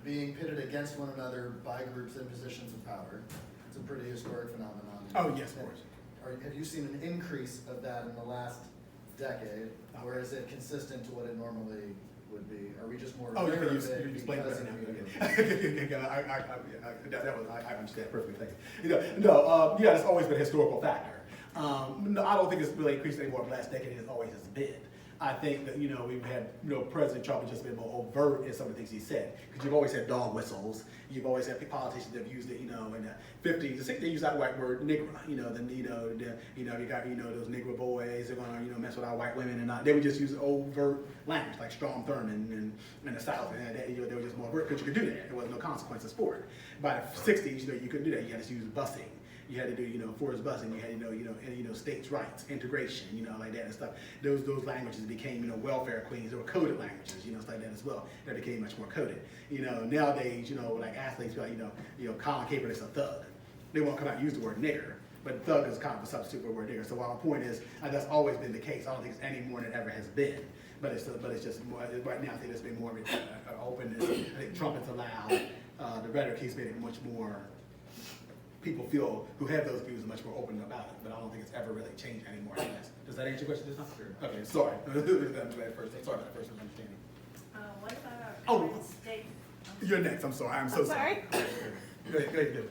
being pitted against one another by groups in positions of power, it's a pretty historic phenomenon. Oh, yes, of course. Have you seen an increase of that in the last decade, or is it consistent to what it normally would be? Are we just more aware of it because of media? I understand perfectly. It's always been a historical factor. No, I don't think it's really increased anymore in the last decade. It always has been. I think that, we've had, President Trump has just been more overt in some of the things he said. Because you've always had dog whistles. You've always had politicians that have used it, in the 50s. They use that white word, nigger. You got, those Negro boys, they're going to, mess with our white women. And they would just use overt language, like Strom Thurmond and the South. And they were just more overt because you could do that. There was no consequences for it. By the 60s, you couldn't do that. You had to use busing. You had to do, forced busing. You had, states' rights, integration, like that and stuff. Those languages became, welfare queens. They were coded languages, stuff like that as well. That became much more coded. Nowadays, like athletes, Colin Kaepernick's a thug. They won't come out and use the word nigger, but thug is kind of a substitute for the word nigger. So while my point is, that's always been the case. I don't think it's any more than it ever has been. But it's just more, right now. I think there's been more openness. I think Trump has allowed the rhetoric. He's made it much more. People feel who have those views are much more open about it, but I don't think it's ever really changed anymore. Does that answer your question this time? Sure. Okay, sorry. Sorry about the first misunderstanding. What about our current state? You're next. I'm sorry. I'm so sorry. Go ahead.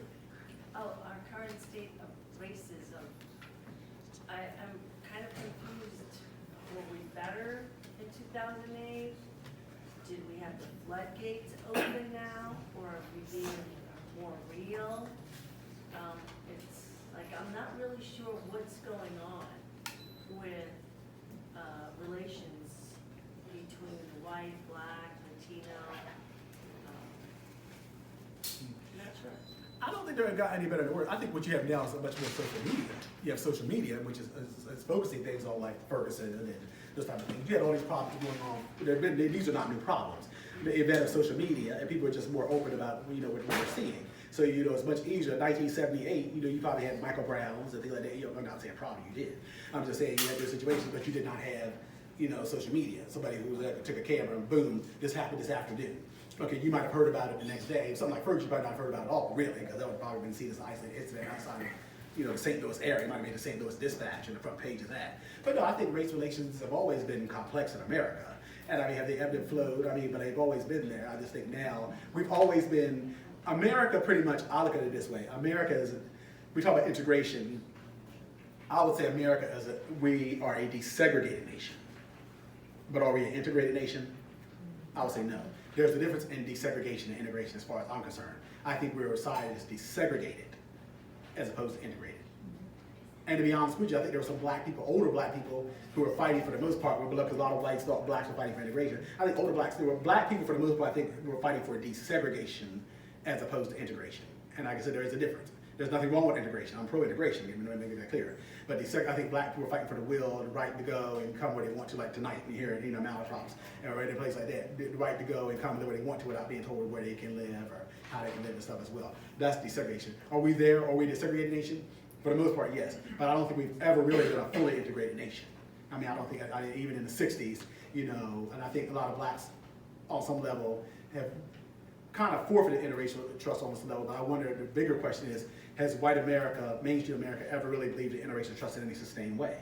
Oh, our current state of racism. I'm kind of confused. Were we better in 2008? Did we have the floodgates open now, or are we being more real? It's like I'm not really sure what's going on with relations between white, black, Latino. Not sure. I don't think they've got any better than worse. I think what you have now is much more social media. You have social media, which is focusing things on like Ferguson and those type of things. You had all these problems going on. These are not new problems. The event of social media, and people are just more open about what they're seeing. So it's much easier. In 1978, you probably had Michael Browns and things like that. I'm not saying probably you did. I'm just saying you had those situations, but you did not have social media. Somebody who took a camera and boom, this happened this afternoon. okay, you might have heard about it the next day. Something like Ferguson, you might not have heard about it at all, really, because that would probably been seen as an isolated incident outside of, the St. Louis area. It might have made the St. Louis Dispatch on the front page of that. But no, I think race relations have always been complex in America. And I mean, have they ebbed and flowed? I mean, but they've always been there. I just think now, we've always been, America pretty much, I look at it this way. America is, we talk about integration. I would say America we are a desegregated nation. But are we an integrated nation? I would say no. There's a difference in desegregation and integration as far as I'm concerned. I think we're a society that's desegregated as opposed to integrated. And to be honest with you, I think there were some black people, older black people, who were fighting for the most part, because a lot of whites thought blacks were fighting for integration. I think older blacks, there were black people for the most part, I think, who were fighting for desegregation as opposed to integration. And like I said, there is a difference. There's nothing wrong with integration. I'm pro-integration, let me make that clear. But I think black people are fighting for the will, the right to go and come where they want to, like tonight, here in Malaprops, or in a place like that, the right to go and come where they want to without being told where they can live or how they can live and stuff as well. That's desegregation. Are we there? Are we a desegregated nation? For the most part, yes. But I don't think we've ever really been a fully integrated nation. I mean, I don't think, even in the 60s, and I think a lot of blacks on some level have kind of forfeited interracial trust on some level. But I wonder, the bigger question is, has white America, mainstream America, ever really believed in interracial trust in any sustained way?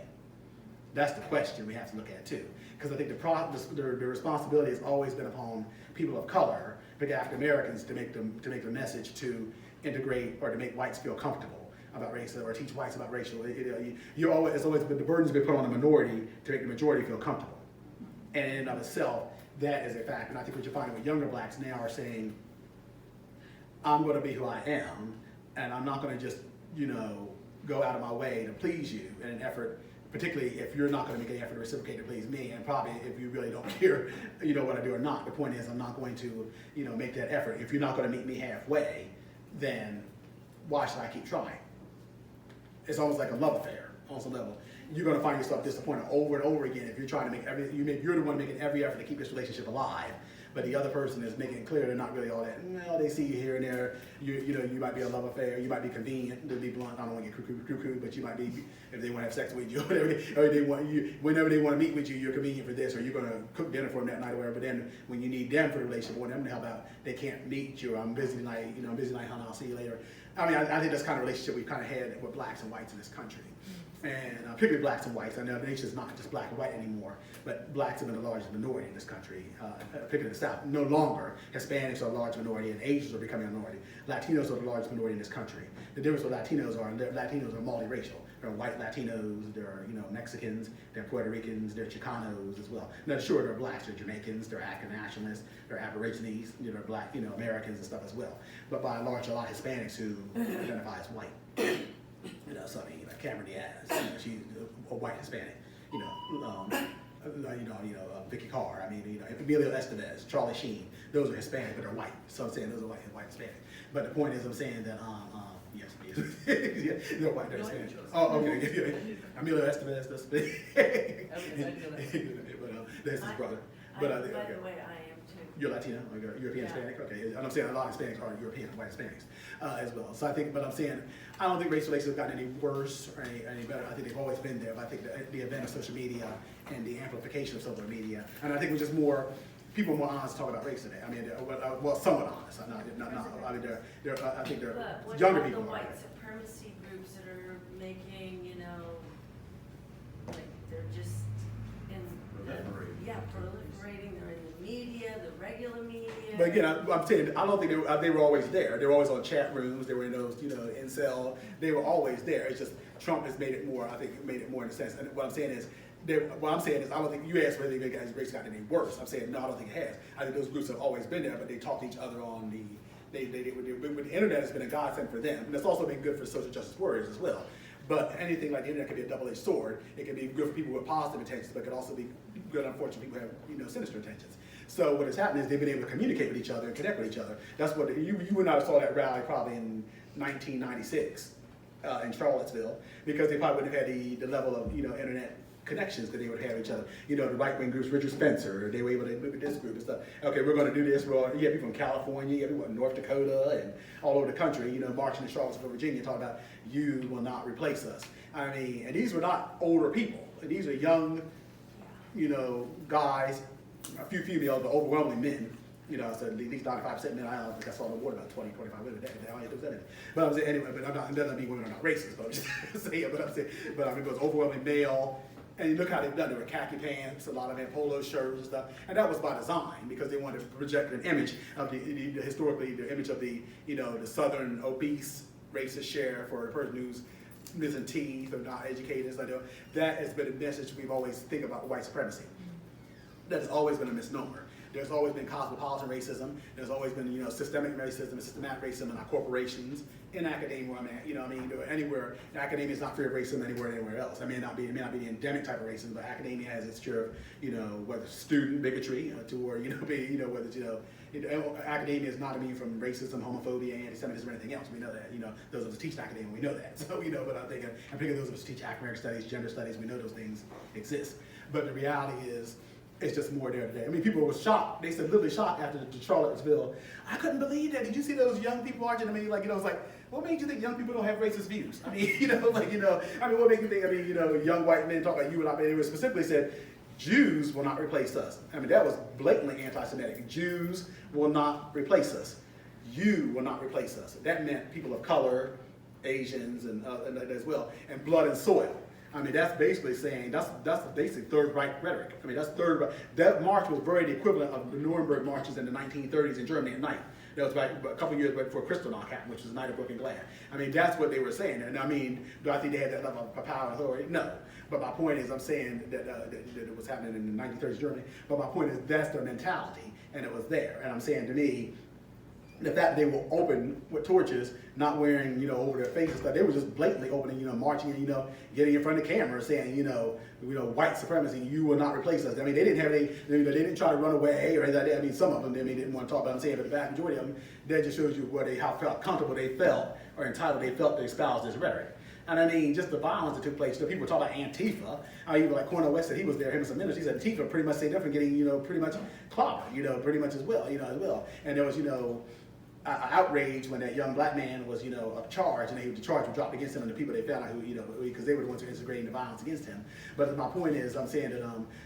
That's the question we have to look at too. Because I think the responsibility has always been upon people of color, big African Americans, to make the message to integrate or to make whites feel comfortable about race or teach whites about racial. It's always been, the burden's been put on the minority to make the majority feel comfortable. And in and of itself, that is a fact. And I think what you're finding with younger blacks now are saying, I'm going to be who I am, and I'm not going to just, go out of my way to please you in an effort, particularly if you're not going to make any effort to reciprocate to please me, and probably if you really don't care, what I do or not. The point is, I'm not going to, make that effort. If you're not going to meet me halfway, then why should I keep trying? It's almost like a love affair on some level. You're going to find yourself disappointed over and over again if you're trying to make you're the one making every effort to keep this relationship alive, but the other person is making it clear they're not really all that. No, they see you here and there. You might be a love affair. You might be convenient, to be blunt. I don't want to get cuckoo, but you might be, if they want to have sex with you, or they want you, whenever they want to meet with you, you're convenient for this, or you're going to cook dinner for them that night or whatever. But then when you need them for the relationship, want them to help out, they can't meet you. I'm busy tonight, I'm busy tonight, honey, I'll see you later. I mean, I think that's the kind of relationship we've kind of had with blacks and whites in this country. And particularly blacks and whites. I know the nation is not just black and white anymore, but blacks have been the largest minority in this country, particularly in the South. No longer, Hispanics are a large minority and Asians are becoming a minority. Latinos are the largest minority in this country. The difference with Latinos are multiracial. There are white Latinos, there are Mexicans, there are Puerto Ricans, there are Chicanos as well. Now sure, there are blacks, there are Jamaicans, there are African nationalists, there are Aborigines, there are black, Americans and stuff as well. But by and large, a lot of Hispanics who identify as white. So I mean, Cameron Diaz, she's a white Hispanic. Vicky Carr. I mean, Emilio Estevez, Charlie Sheen. Those are Hispanic, but they're white. So I'm saying those are white Hispanic. But the point is, I'm saying that yes, yeah, they're white, they're Hispanic. Oh, okay. Emilio Estevez, that's big. But that's his brother. But by the way, I am too. You're Latino, or you're European Hispanic? Okay, and I'm saying a lot of Hispanics are European, white Hispanics as well. So I think, but I'm saying, I don't think race relations have gotten any worse or any better. I think they've always been there, but I think the advent of social media and the amplification of social media, and I think we're just people are more honest to talk about race today. I mean, well, somewhat honest. I think they're But younger what people about the are. white supremacy groups that are making, like they're just proliferating, they're in the media, the regular media. But again, I'm saying, I don't think they were always there. They were always on chat rooms. They were in those, incel. They were always there. It's just Trump has made it more. I think made it more in a sense. And what I'm saying is, I don't think you asked whether the guys' race got any worse. I'm saying no, I don't think it has. I think those groups have always been there, but they talk to each other on the internet has been a godsend for them, and it's also been good for social justice warriors as well. But anything like the internet can be a double-edged sword. It can be good for people with positive intentions, but it can also be good, unfortunately, people who have sinister intentions. So what has happened is they've been able to communicate with each other and connect with each other. That's what you would not have saw that rally probably in 1996 in Charlottesville, because they probably wouldn't have had the level of internet connections that they would have each other. The right-wing groups, Richard Spencer, they were able to move with this group and stuff. Okay, we're going to do this. You have people from California, you have people from North Dakota, and all over the country, marching in Charlottesville, Virginia, talking about, you will not replace us. I mean, and these were not older people. These are young, guys, a few females, but overwhelmingly men, You know, so at least 95% men, I don't think I saw no more about 20, 25 women. They all do that. But I'm saying, anyway, but I'm not, it doesn't mean women are not racist, but I'm just saying, but I'm saying, but I mean, it was overwhelmingly male. And you look how they've done it. They were khaki pants, a lot of them polo shirts and stuff. And that was by design because they wanted to project an image of historically, the image of the, you know, the southern obese racist sheriff or a person who's missing teeth or not educated. So that has been a message we've always think about white supremacy. That has always been a misnomer. There's always been cosmopolitan racism. There's always been, you know, systemic racism and systematic racism in our corporations, in academia, where I'm at, you know, I mean, anywhere. Academia is not free of racism anywhere else. I mean, it may not be the endemic type of racism, but academia has its share of, you know, whether it's student bigotry, or, you know, whether it's, academia is not immune from racism, homophobia, anti-Semitism, or anything else. We know that, you know, those of us teach in academia, we know that. So, you know, but I'm thinking those of us who teach African studies, gender studies, we know those things exist. But the reality is, it's just more there today. I mean, people were shocked. They said literally shocked after the Charlottesville. I couldn't believe that. Did you see those young people marching? I mean, like, you know, it's like, what made you think young people don't have racist views? I mean, you know, like, you know, I mean, what made you think, I mean, you know, young white men talk like you and I, it was specifically said, Jews will not replace us. I mean, that was blatantly anti-Semitic. Jews will not replace us. You will not replace us. That meant people of color, Asians, and as well, and blood and soil. I mean, that's basically saying, that's the basic Third Reich rhetoric. I mean, that's Third Reich. That march was very the equivalent of the Nuremberg marches in the 1930s in Germany at night. That was like a couple of years before Kristallnacht happened, which was the Night of Broken Glass. I mean, that's what they were saying. And I mean, do I think they had that level of power and authority? No. But my point is, I'm saying that it was happening in the 1930s Germany. But my point is, that's their mentality, and it was there. And I'm saying to me, the fact that they were open with torches, not wearing, you know, over their faces, stuff, they were just blatantly opening, you know, marching and, you know, getting in front of the camera saying, you know, white supremacy, you will not replace us. I mean, they didn't have any, they didn't try to run away or anything like that. I mean, some of them, didn't want to talk about, I'm saying, but the vast majority of them, that just shows you how comfortable they felt or entitled they felt to espouse this rhetoric. And I mean, just the violence that took place. So people talk about Antifa. Even like Cornel West said, he was there, him and some ministers. He said Antifa pretty much saved them from getting, you know, pretty much clobbered, you know, pretty much as well. And there was, you know, outrage when that young black man was, you know, charged, and the charge was dropped against him, and the people they found out who, you know, because they were the ones who were instigating the violence against him. But my point is, I'm saying that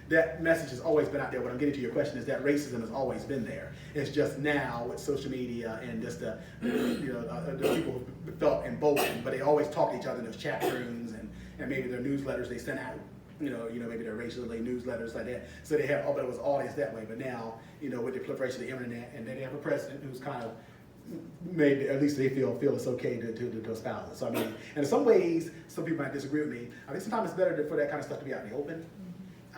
that message has always been out there. What I'm getting to your question is that racism has always been there. It's just now with social media and just the people who felt emboldened, but they always talk to each other in those chat rooms and maybe their newsletters they sent out. You know, maybe their racially newsletters like that. So they have, but it was always that way. But now, you know, with the proliferation of the internet, and then they have a president who's kind of made, at least they feel it's okay to espouse it. So I mean, and in some ways, some people might disagree with me. I think sometimes it's better for that kind of stuff to be out in the open,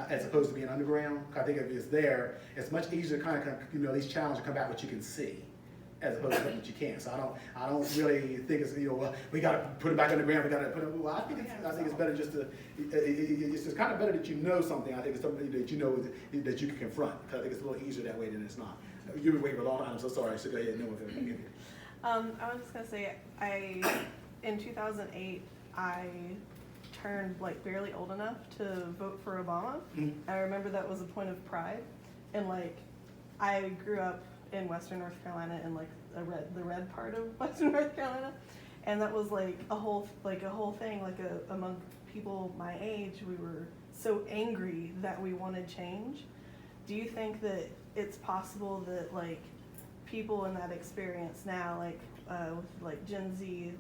as opposed to being underground. I think if it's there, it's much easier to kind of, you know, these challenges come back what you can see, as opposed to what you can't. So I don't really think it's, you know, well, we got to put it back underground. We got to put it. Well, I think it's better just to. It's just kind of better that you know something. I think it's something that you know that you can confront. Because I think it's a little easier that way than it's not. You've been waiting for a long time. I'm so sorry. So go ahead. No one. I was just gonna say, in 2008, I turned like barely old enough to vote for Obama. Mm-hmm. I remember that was a point of pride, and like, I grew up in Western North Carolina in like the red part of Western North Carolina, and that was like a whole thing. Like among people my age, we were so angry that we wanted change. Do you think that it's possible that like people in that experience now, with like Gen Z,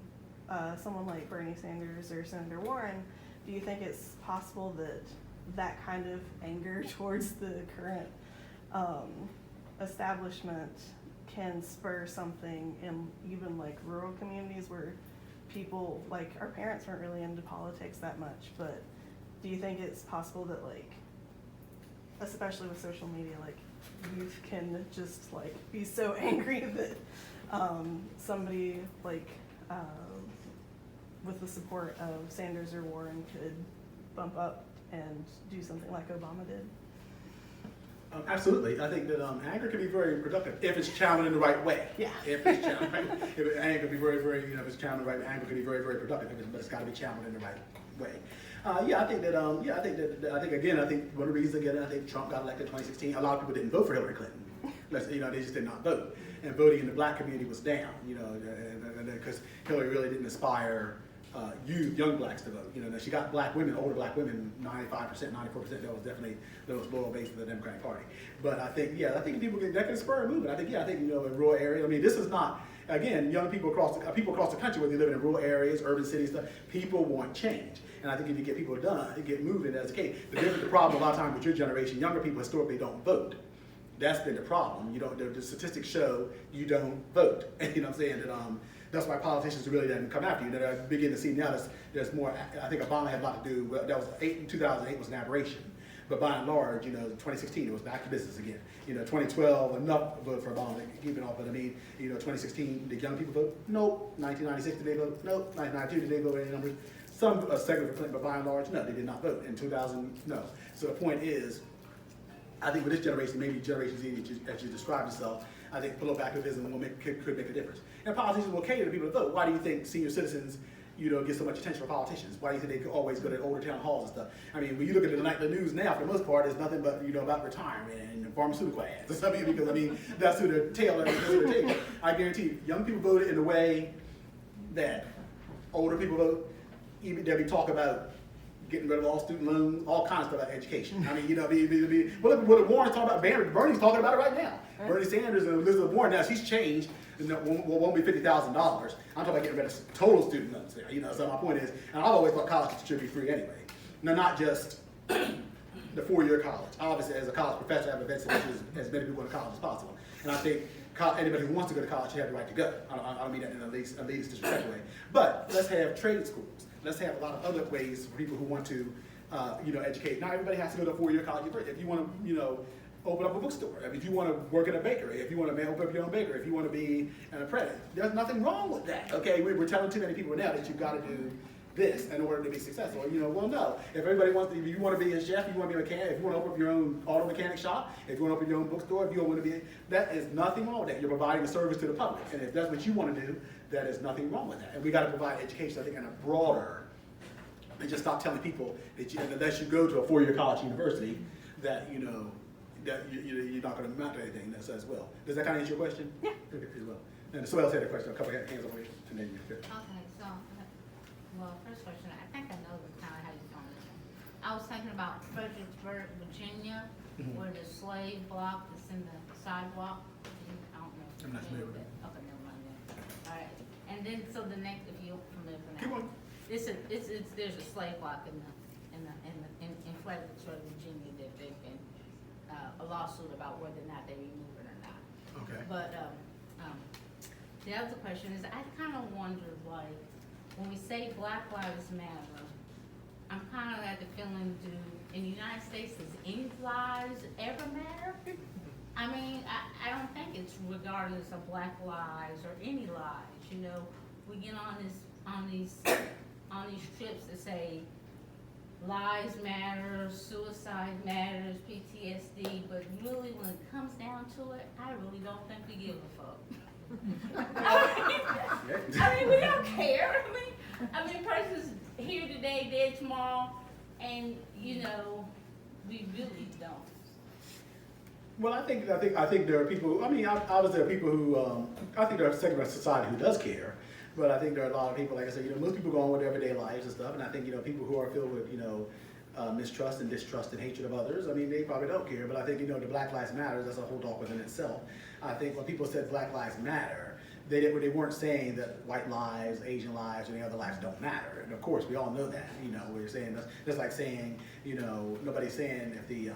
someone like Bernie Sanders or Senator Warren, do you think it's possible that that kind of anger towards the current establishment can spur something in even like rural communities where people, like our parents weren't really into politics that much, but do you think it's possible that like, especially with social media, like youth can just like be so angry that somebody like with the support of Sanders or Warren could bump up and do something like Obama did? Absolutely. I think that anger can be very productive if it's channeled in the right way. Yeah. If it's channeled, anger can be very, very, you know, if it's channeled in the right way, anger can be very, very productive, but it's got to be channeled in the right way. I think that, I think one of the reasons, again, I think Trump got elected in 2016, a lot of people didn't vote for Hillary Clinton. They just did not vote. And voting in the black community was down, because Hillary really didn't inspire youth, young blacks to vote. You know, she got black women, older black women, 95%, 94%. That was definitely the most loyal base of the Democratic Party. But I think people that can spur a movement. I think in rural areas. I mean, this is not. Again, young people across the country, whether they live in rural areas, urban cities, stuff, people want change. And I think if you get people get moving, that's the case. The problem a lot of times with your generation, younger people historically don't vote. That's been the problem. You don't. The statistics show you don't vote. You know what I'm saying? That's why politicians really didn't come after you. That I begin to see now. There's more. I think Obama had a lot to do. Well, that was 2008 was an aberration. But by and large, 2016 it was back to business again. 2012 enough vote for Obama to keep it off. But I mean, 2016 did young people vote? Nope. 1996 did they vote? Nope. 1992 did they vote? Any numbers? Some segment for Clinton, but by and large, no, they did not vote. In 2000, no. So the point is, I think with this generation, maybe Generation Z, as you described yourself, I think political activism could make a difference. And politicians will cater to people to vote. Why do you think senior citizens, get so much attention for politicians? Why do you think they always go to older town halls and stuff? I mean, when you look at the news now, for the most part, it's nothing but about retirement and pharmaceutical ads or something. Because that's who they're tailoring. I guarantee you, young people voted in the way that older people vote. Even there'll be talk about getting rid of all student loans, all kinds of stuff about education. I mean, what Warren's talking about, Bernie's talking about it right now. Right. Bernie Sanders and Elizabeth Warren, now she's changed, won't be $50,000. I'm talking about getting rid of total student loans there. So my point is, and I've always thought college should be free anyway. Now, not just the 4-year college. Obviously, as a college professor, I have a vested interest as many people in college as possible. And I think anybody who wants to go to college should have the right to go. I don't mean that in a elitist disrespectful way. But let's have trade schools. Let's have a lot of other ways for people who want to, educate. Not everybody has to go to a 4-year college. If you want to, open up a bookstore. I mean, if you want to work in a bakery, if you want to open up your own bakery, if you want to be an apprentice, there's nothing wrong with that. Okay, we're telling too many people now that you've got to do this in order to be successful. Well, no. If everybody wants to, if you want to be a chef, you want to be a mechanic, if you want to open up your own auto mechanic shop, if you want to open your own bookstore, if you want to be, that is nothing wrong with that. You're providing a service to the public, and if that's what you want to do, that is nothing wrong with that. And we got to provide education, I think, in a broader. And just stop telling people that unless you go to a 4-year college university, that that you're not going to amount to anything. That as well. Does that kind of answer your question? Yeah. Okay, as well. And somebody else had a question. A couple of hands over here, and then you. Okay, so, first question, I think I know kind of how you're going. I was thinking about Fredericksburg, Virginia, where the slave block is in the sidewalk. I don't know. I'm not familiar with that. Okay, never mind that. All right, and then so the next, if you're familiar with that. Keep on. There's a slave block in Fredericksburg, Virginia that they've been a lawsuit about whether or not they remove it or not. Okay. But the other question is, I kind of wonder, like, when we say Black Lives Matter, I'm kind of at the feeling, in the United States, does any lives ever matter? I mean, I don't think it's regardless of Black lives or any lives. We get on these trips that say lives matter, suicide matters, PTSD, but really when it comes down to it, I really don't think we give a fuck. I mean, we don't care. I mean, person's here today, dead tomorrow, and we really don't. Well, I think there are people. I mean, obviously there are people who. I think there are a segment of society who does care. But I think there are a lot of people, like I said, most people go on with their everyday lives and stuff, and I think, people who are filled with, mistrust and distrust and hatred of others, I mean, they probably don't care, but I think, the Black Lives Matter, that's a whole talk within itself. I think when people said Black Lives Matter, they weren't saying that white lives, Asian lives, or any other lives don't matter. And of course, we all know that, we're saying, that's like saying, nobody's saying if the,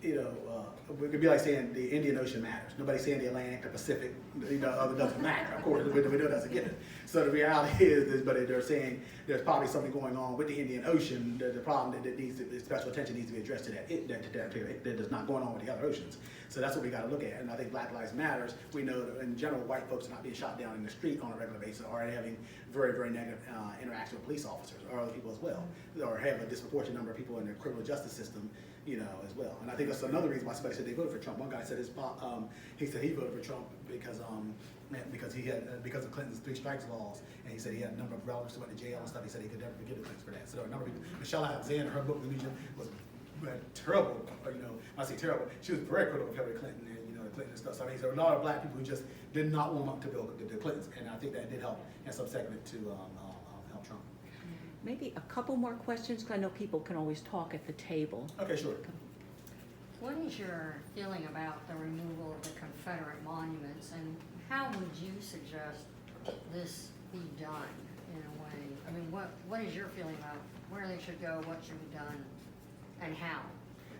it could be like saying the Indian Ocean matters. Nobody's saying the Atlantic, the Pacific, other doesn't matter. Of course, we know that's a given. So the reality is, but they're saying there's probably something going on with the Indian Ocean. The problem that needs special attention needs to be addressed to that is not going on with the other oceans. So that's what we got to look at. And I think Black Lives Matters. We know that in general, white folks are not being shot down in the street on a regular basis, or having very, very negative interaction with police officers or other people as well, or have a disproportionate number of people in the criminal justice system. As well. And I think that's another reason why somebody said they voted for Trump. One guy said he voted for Trump because of Clinton's 3 strikes laws, and he said he had a number of relatives who went to jail and stuff. He said he could never forgive the Clintons for that. So there are a number of people. Michelle Alexander, her book The Legion was terrible. I say terrible. She was very critical of Hillary Clinton and the Clinton and stuff. So I mean, there are a lot of black people who just did not warm up to the Clintons, and I think that did help in some segment to help Trump. maybe a couple more questions, because I know people can always talk at the table. Okay, sure. What is your feeling about the removal of the Confederate monuments, and how would you suggest this be done in a way? I mean, what is your feeling about where they should go, what should be done, and how?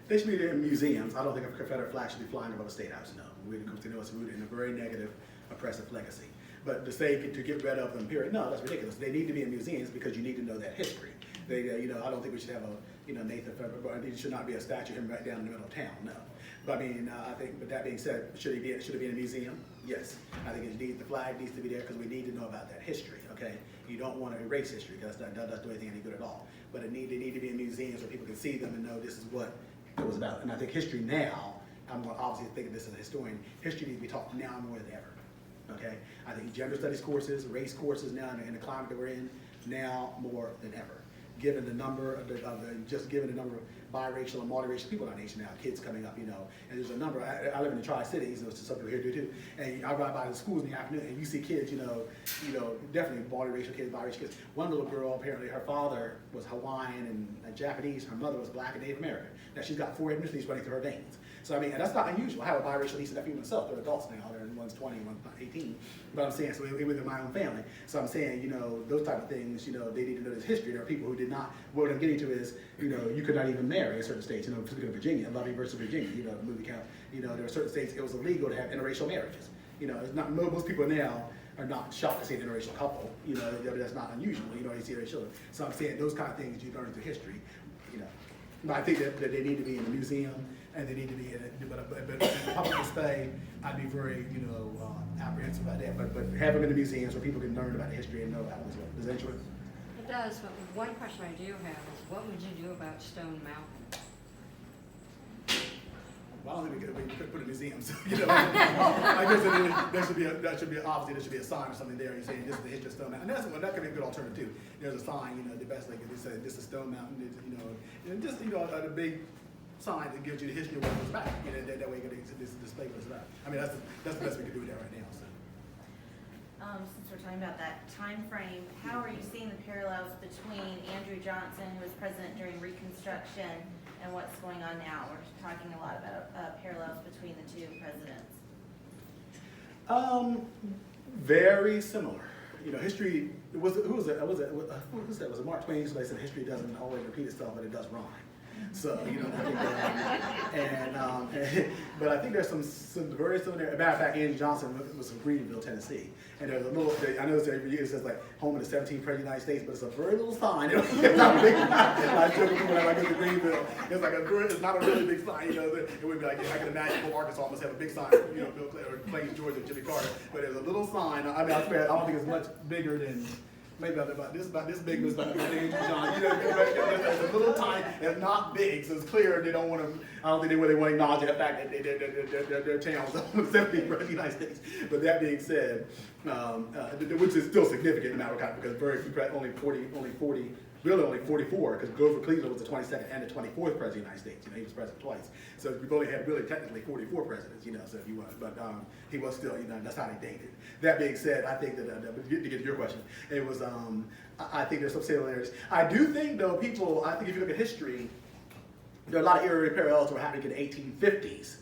They should be in museums. I don't think a Confederate flag should be flying above a state house, no. It's rooted in a very negative, oppressive legacy. But to say to get rid of them, period, no, that's ridiculous. They need to be in museums because you need to know that history. They, I don't think we should have a, Nathan Federer, but it should not be a statue of him right down in the middle of town, no. But I mean, I think, but that being said, should it be in a museum? Yes. I think the flag needs to be there because we need to know about that history, okay? You don't want to erase history because that doesn't do anything any good at all. But they need to be in museums so people can see them and know this is what it was about. And I think history now, I'm obviously thinking this as a historian, history needs to be taught now more than ever, okay? I think gender studies courses, race courses now in the climate that we're in, now more than ever. Given the number of biracial and multiracial people in our nation now, kids coming up, and there's a number. I live in the Tri-Cities, and some people here do too. And I ride by the schools in the afternoon, and you see kids, definitely multiracial kids, biracial kids. One little girl, apparently, her father was Hawaiian and Japanese. Her mother was Black and Native American. Now she's got 4 ethnicities running through her veins. So I mean, and that's not unusual. I have a biracial niece and nephew myself. They're adults now. One's 20, one's 18. But I'm saying, so within my own family. So I'm saying, those type of things, they need to know this history. There are people who did not. What I'm getting to is, you could not even marry in certain states. Particularly Virginia, Loving versus Virginia. The movie count. There are certain states it was illegal to have interracial marriages. It's not. Most people now are not shocked to see an interracial couple. That's not unusual. You see their children. So I'm saying those kind of things you learn through history. But I think that they need to be in a museum. And they need to be in it, but in public display, I'd be very, apprehensive about that. But have them in the museums where people can learn about the history and know about it as well. Does that answer it? It does, but one question I do have is, what would you do about Stone Mountain? Well, I don't think we could put in museums. I guess there should be obviously there should be a sign or something there. You're saying this is the history of Stone Mountain. And that could be a good alternative too. There's a sign, the best thing is say this is Stone Mountain. And just a big sign that gives you the history of what it was about. That way you can display what it's about. I mean, that's the best we can do there right now. So. Since we're talking about that time frame, how are you seeing the parallels between Andrew Johnson, who was president during Reconstruction, and what's going on now? We're talking a lot about parallels between the two presidents. Very similar. History. Who was that? Was it Mark Twain? So they said history doesn't always repeat itself, but it does rhyme. So, I think but I think there's some very similar. As a matter of fact, Andrew Johnson was from Greenville, Tennessee, and there's a little. I know every year it says like home of the 17th president of the United States, but it's a very little sign. It's not a big sign. I joke when I go to Greenville, it's not a really big sign. It would be like I can imagine Arkansas must have a big sign. Bill Clinton or Plains, Georgia, Jimmy Carter, but there's a little sign. I mean, I swear, I don't think it's much bigger than. Maybe about this big, was about Andrew Johnson. It's a little tiny, it's not big, so it's clear they don't want to. I don't think they really want to acknowledge the fact that their towns are 17th president of the United States. But that being said, which is still significant in that regard because very few, only 40. Really only 44, because Grover Cleveland was the 22nd and the 24th president of the United States. He was president twice. So we've only had really technically 44 presidents, so if you want. But he was still, that's how they dated. That being said, I think that, to get to your question, it was, I think there's some similarities. I do think, though, I think if you look at history, there are a lot of eerie parallels that were happening in the 1850s.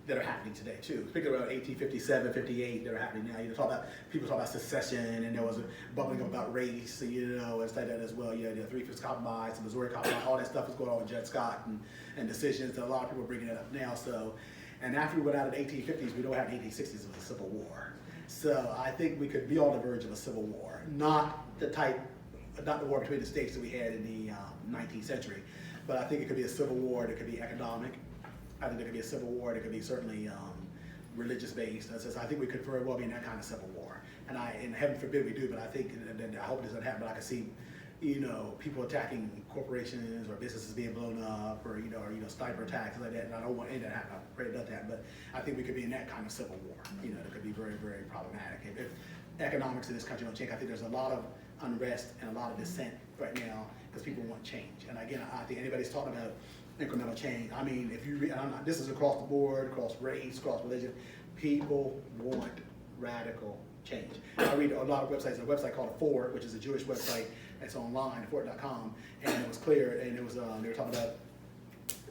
That are happening today too. Particularly around 1857, 58, that are happening now. People talk about secession, and there was a bubbling up about race, and stuff like that as well. The Three-Fifths Compromise, the Missouri Compromise, all that stuff is going on with Dred Scott and decisions. And a lot of people are bringing it up now. So, and after we went out of the 1850s, we know what happened in the 1860s was a civil war. So I think we could be on the verge of a civil war, not the war between the states that we had in the 19th century, but I think it could be a civil war that could be economic. I think there could be a civil war. There could be certainly religious-based. I think we could very well be in that kind of civil war. And heaven forbid we do, but I think, and I hope it doesn't happen, but I can see, people attacking corporations or businesses being blown up or sniper attacks like that. And I don't want any of that to happen. I pray it doesn't happen. But I think we could be in that kind of civil war. That could be very, very problematic. If economics in this country don't change, I think there's a lot of unrest and a lot of dissent right now because people want change. And again, I think anybody's talking about incremental change. I mean, if you read, this is across the board, across race, across religion, people want radical change. I read a lot of websites. A website called Ford, which is a Jewish website, It's online, Fort.com, and it was clear, and it was, they were talking about,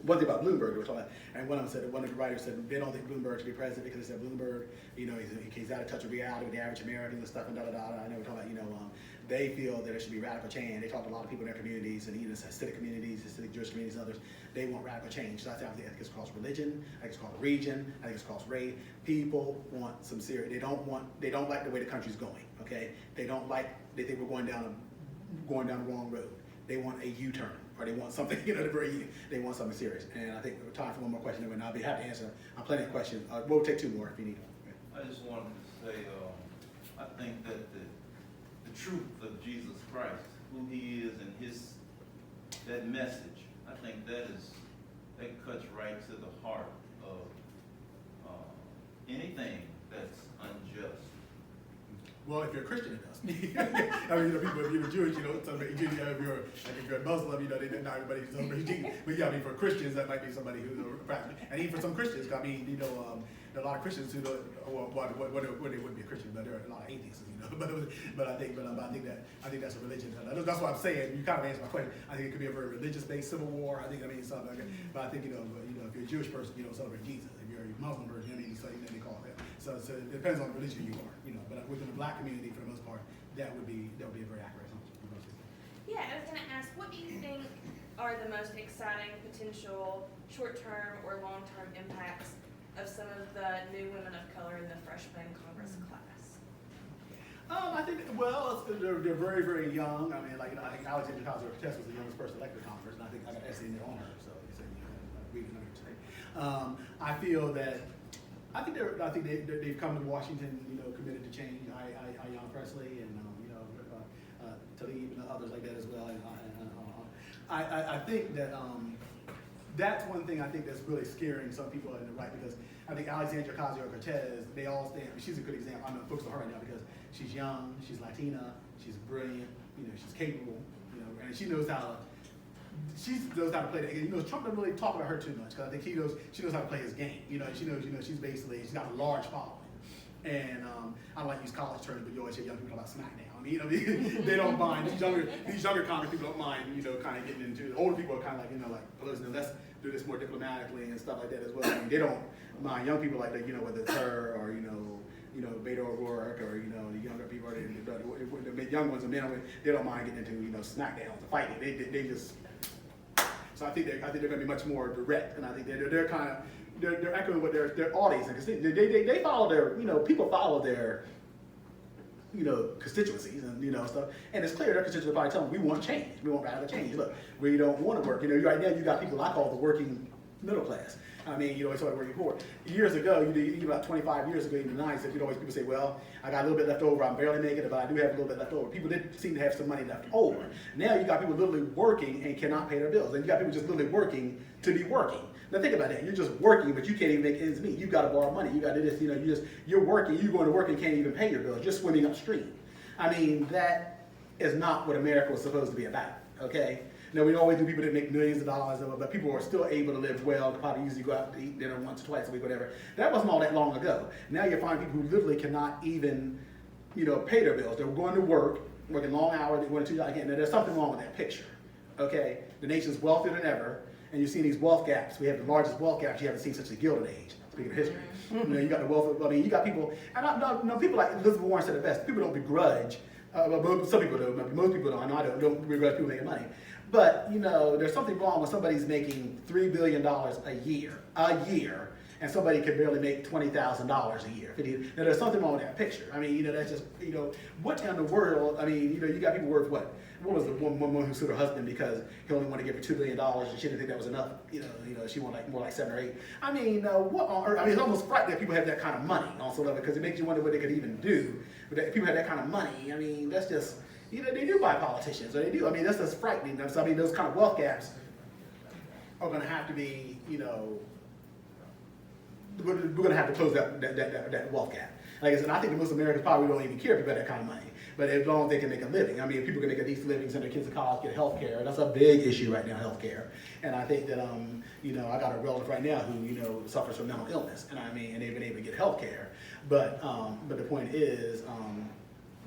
one thing about Bloomberg, they were talking about, and one of the writers said they don't think Bloomberg should be president because they said Bloomberg, he's out of touch with reality with the average American and stuff and da-da-da-da. And they were talking about, they feel that there should be radical change. They talked to a lot of people in their communities, and even Hasidic communities, Hasidic Jewish communities and others, they want radical change. So I think it's across religion, I think it's across region, I think it's across race. People want some serious, they don't like the way the country's going, okay? They think we're going down the wrong road. They want a U-turn, or they want something, they want something serious. And I think we have time for one more question, and I'll be happy to answer. I'm plenty of questions. We'll take 2 more if you need them. I just wanted to say, I think that the truth of Jesus Christ, who he is and that message, I think that cuts right to the heart of anything that's unjust. Well, if you're a Christian, it does. I mean, people, if you're Jewish, celebrate Jesus. If you're a Muslim, not everybody celebrates Jesus. But yeah, I mean, for Christians, that might be somebody who's a practice. And even for some Christians, I mean, there are a lot of Christians who don't, they wouldn't be a Christian, but there are a lot of atheists, But I think that's a religion. That's what I'm saying. You kind of answered my question. I think it could be a very religious-based civil war. I mean, something like that. But I think, if you're a Jewish person, celebrate Jesus. If you're a Muslim person, they call it that. So it depends on the religion you are, But within the black community, for the most part, that would be a very accurate assumption. Yeah, I was going to ask, what do you think are the most exciting potential short-term or long-term impacts of some of the new women of color in the freshman Congress class? I think, they're very, very young. I mean, I think Alexandria Ocasio-Cortez was the youngest person elected to Congress, and I think I got essay in there on her, so you said, reading her today. I feel that, they've come to Washington, committed to change. Ayanna Pressley and, Tlaib and others like that as well. I think that that's one thing I think that's really scaring some people on the right, because I think Alexandria Ocasio-Cortez, they all stand, she's a good example. I'm going to focus on her right now because she's young, she's Latina, she's brilliant, she's capable, and she knows how to play the game. Trump doesn't really talk about her too much because I think she knows how to play his game. She's got a large following. And I don't like to use college terms, but you always hear young people talk about SmackDown. They don't mind. These younger Congress people don't mind, kind of getting into it. Older people are kind of like, let's do this more diplomatically and stuff like that as well. I mean, they don't mind. Young people like that, whether it's her or, Beto O'Rourke or, the younger people, or the young ones, and they don't mind getting into, SmackDowns and fighting. They just, so I think they're going to be much more direct, and I think they're kind of, they're echoing what their audience, because they follow their, people follow their, constituencies and, stuff. And it's clear their constituents are probably telling them, we want change. We want radical change. Look, we don't want to work. Right now you got people I call the working middle class. I mean, it's what working poor. Years ago, about 25 years ago, in the 90s, people say, well, I got a little bit left over. I'm barely making it, but I do have a little bit left over. People did seem to have some money left over. Now you got people literally working and cannot pay their bills. And you got people just literally working to be working. Now think about that. You're just working, but you can't even make ends meet. You got to borrow money. You got to do this. You're working. You're going to work and can't even pay your bills. You're swimming upstream. I mean, that is not what America was supposed to be about. Okay. Now we always do people that make millions of dollars, but people are still able to live well. Probably usually go out to eat dinner once or twice a week, whatever. That wasn't all that long ago. Now you're finding people who literally cannot even, pay their bills. They're going to work, working long hours. They're going to 2 jobs again. Now there's something wrong with that picture. Okay. The nation's wealthier than ever. And you're seeing these wealth gaps. We have the largest wealth gaps you haven't seen since the Gilded Age, speaking of history. You got the wealth of, you got people, and people like Elizabeth Warren said it best, people don't begrudge, some people do, most people don't, I don't begrudge people making money. But, there's something wrong when somebody's making $3 billion a year, and somebody can barely make $20,000 a year. Now, there's something wrong with that picture. I mean, that's just, what in the world, I mean, you got people worth what? What was the one woman who sued her husband because he only wanted to give her $2 billion and she didn't think that was enough? She wanted more like 7 or 8. I mean, what on earth? I mean, it's almost frightening that people have that kind of money also, because it makes you wonder what they could even do. But that people have that kind of money. I mean, that's just, they do buy politicians, or they do. I mean, that's just frightening. So, I mean, those kind of wealth gaps are going to have to be, we're going to have to close that wealth gap. Like I said, I think most Americans probably don't even care if people have that kind of money. But as long as they can make a living. I mean, if people can make a decent living, send their kids to college, get health care. That's a big issue right now, health care. And I think that, I got a relative right now who, suffers from mental illness. And they've been able to get health care. But the point is,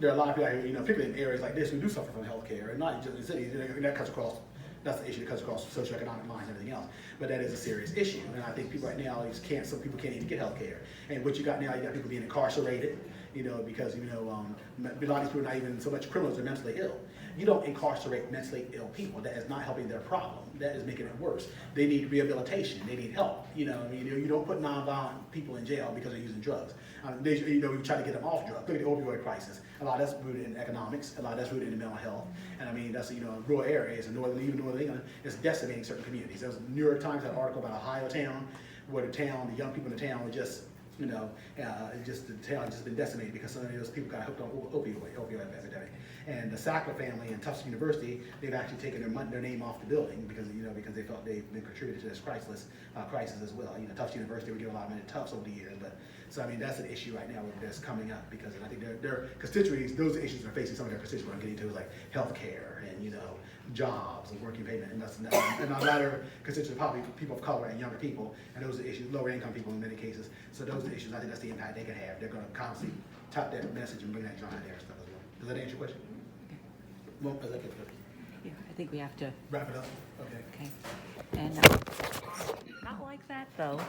there are a lot of people out here, you know, particularly in areas like this who do suffer from healthcare, and not just in cities, and that cuts across, that's the issue that cuts across socioeconomic lines and everything else. But that is a serious issue, and I think people right now just can't, some people can't even get healthcare. And what you got now, you got people being incarcerated, you know, because, you know, a lot of these people are not even so much criminals, they're mentally ill. You don't incarcerate mentally ill people. That is not helping their problem. That is making it worse. They need rehabilitation. They need help. You know, I mean, you don't put nonviolent people in jail because they're using drugs. You know, you try to get them off drugs. Look at the opioid crisis. A lot of that's rooted in economics. A lot of that's rooted in mental health. And I mean, that's, you know, rural areas and even northern England, it's decimating certain communities. There was a New York Times had an article about Ohio town, where the young people in the town were just, you know, the town just been decimated because some of those people got hooked on opioid epidemic. And the Sackler family and Tufts University, they've actually taken their name off the building because, you know, because they felt they've been contributed to this crisis as well. You know, Tufts University would give a lot of money to Tufts over the years, but so I mean that's an issue right now that's coming up because I think their constituencies, those are issues they're facing. Some of their constituencies, what I'm getting to is like healthcare and, you know, jobs and working payment and a lot of constituents are probably people of color and younger people, and those are issues, lower income people in many cases. So those are the issues. I think that's the impact they can have. They're going to constantly tap that message and bring that drama there and stuff as well. Does that answer your question? Well, is that good? Yeah, I think we have to, Wrap it up. Okay. okay. And, not like that, though.